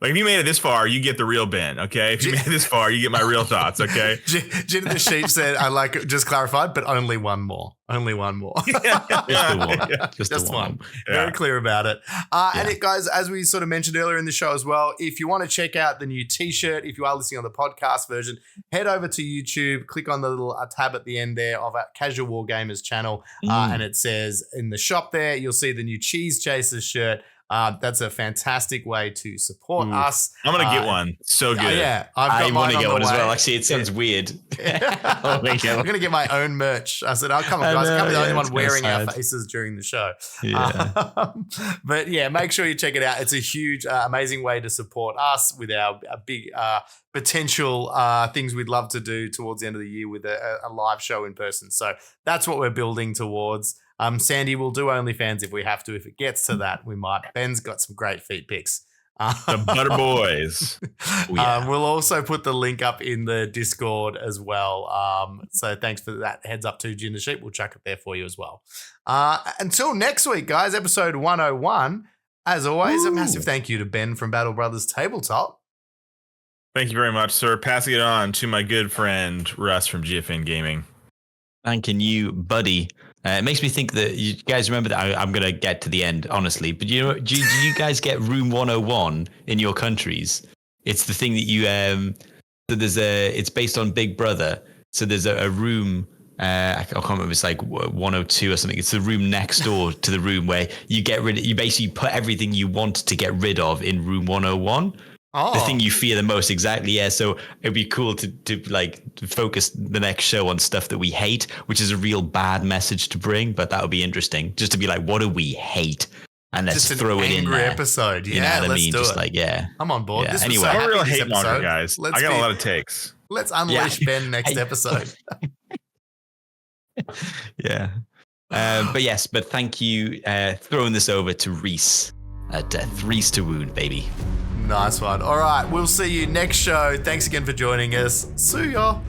Like if you made it this far, you get the real Ben, okay? If you made it this far, you get my real thoughts, okay? Gin the Sheep said, I like it, just clarified, but only one more. Only one more. Just the one. Just one. Very clear about it. And guys, as we sort of mentioned earlier in the show as well, if you want to check out the new t-shirt, if you are listening on the podcast version, head over to YouTube, click on the little tab at the end there of our Casual War Gamers channel. And it says in the shop there, you'll see the new Cheese Chasers shirt. That's a fantastic way to support us. I'm going to get one. So good. I want to get one as well. Actually, it sounds weird. I'm going to get my own merch. I said, come on, guys. I can't be the only one wearing our faces during the show. Yeah. But make sure you check it out. It's a huge, amazing way to support us with our big potential things we'd love to do towards the end of the year with a live show in person. So that's what we're building towards. Sandy, we'll do OnlyFans if we have to. If it gets to that, we might. Ben's got some great feet pics. The Butter Boys. We'll also put the link up in the Discord as well. So thanks for that heads up to Gin the Sheep. We'll chuck it there for you as well. Until next week, guys, episode 101. As always, a massive thank you to Ben from Battle Brothers Tabletop. Thank you very much, sir. Passing it on to my good friend Russ from GFN Gaming. Thanking you, buddy. It makes me think that you guys remember that I'm going to get to the end, honestly. But do you guys get Room 101 in your countries? It's the thing that you it's based on Big Brother. So there's a room. I can't remember. It's like 102 or something. It's the room next door to the room where you basically put everything you want to get rid of in Room 101. The thing you fear the most, exactly. Yeah, so it'd be cool to focus the next show on stuff that we hate, which is a real bad message to bring, but that would be interesting. Just to be like, what do we hate? And let's just throw it in there. Episode. Yeah, you know what I mean? Just I'm on board. Yeah. This anyway, I'm a real hate monger, guys. I got a lot of takes. Let's unleash Ben next episode. But thank you throwing this over to Reese at Reese to Wound, baby. Nice one. All right, we'll see you next show. Thanks again for joining us. See ya.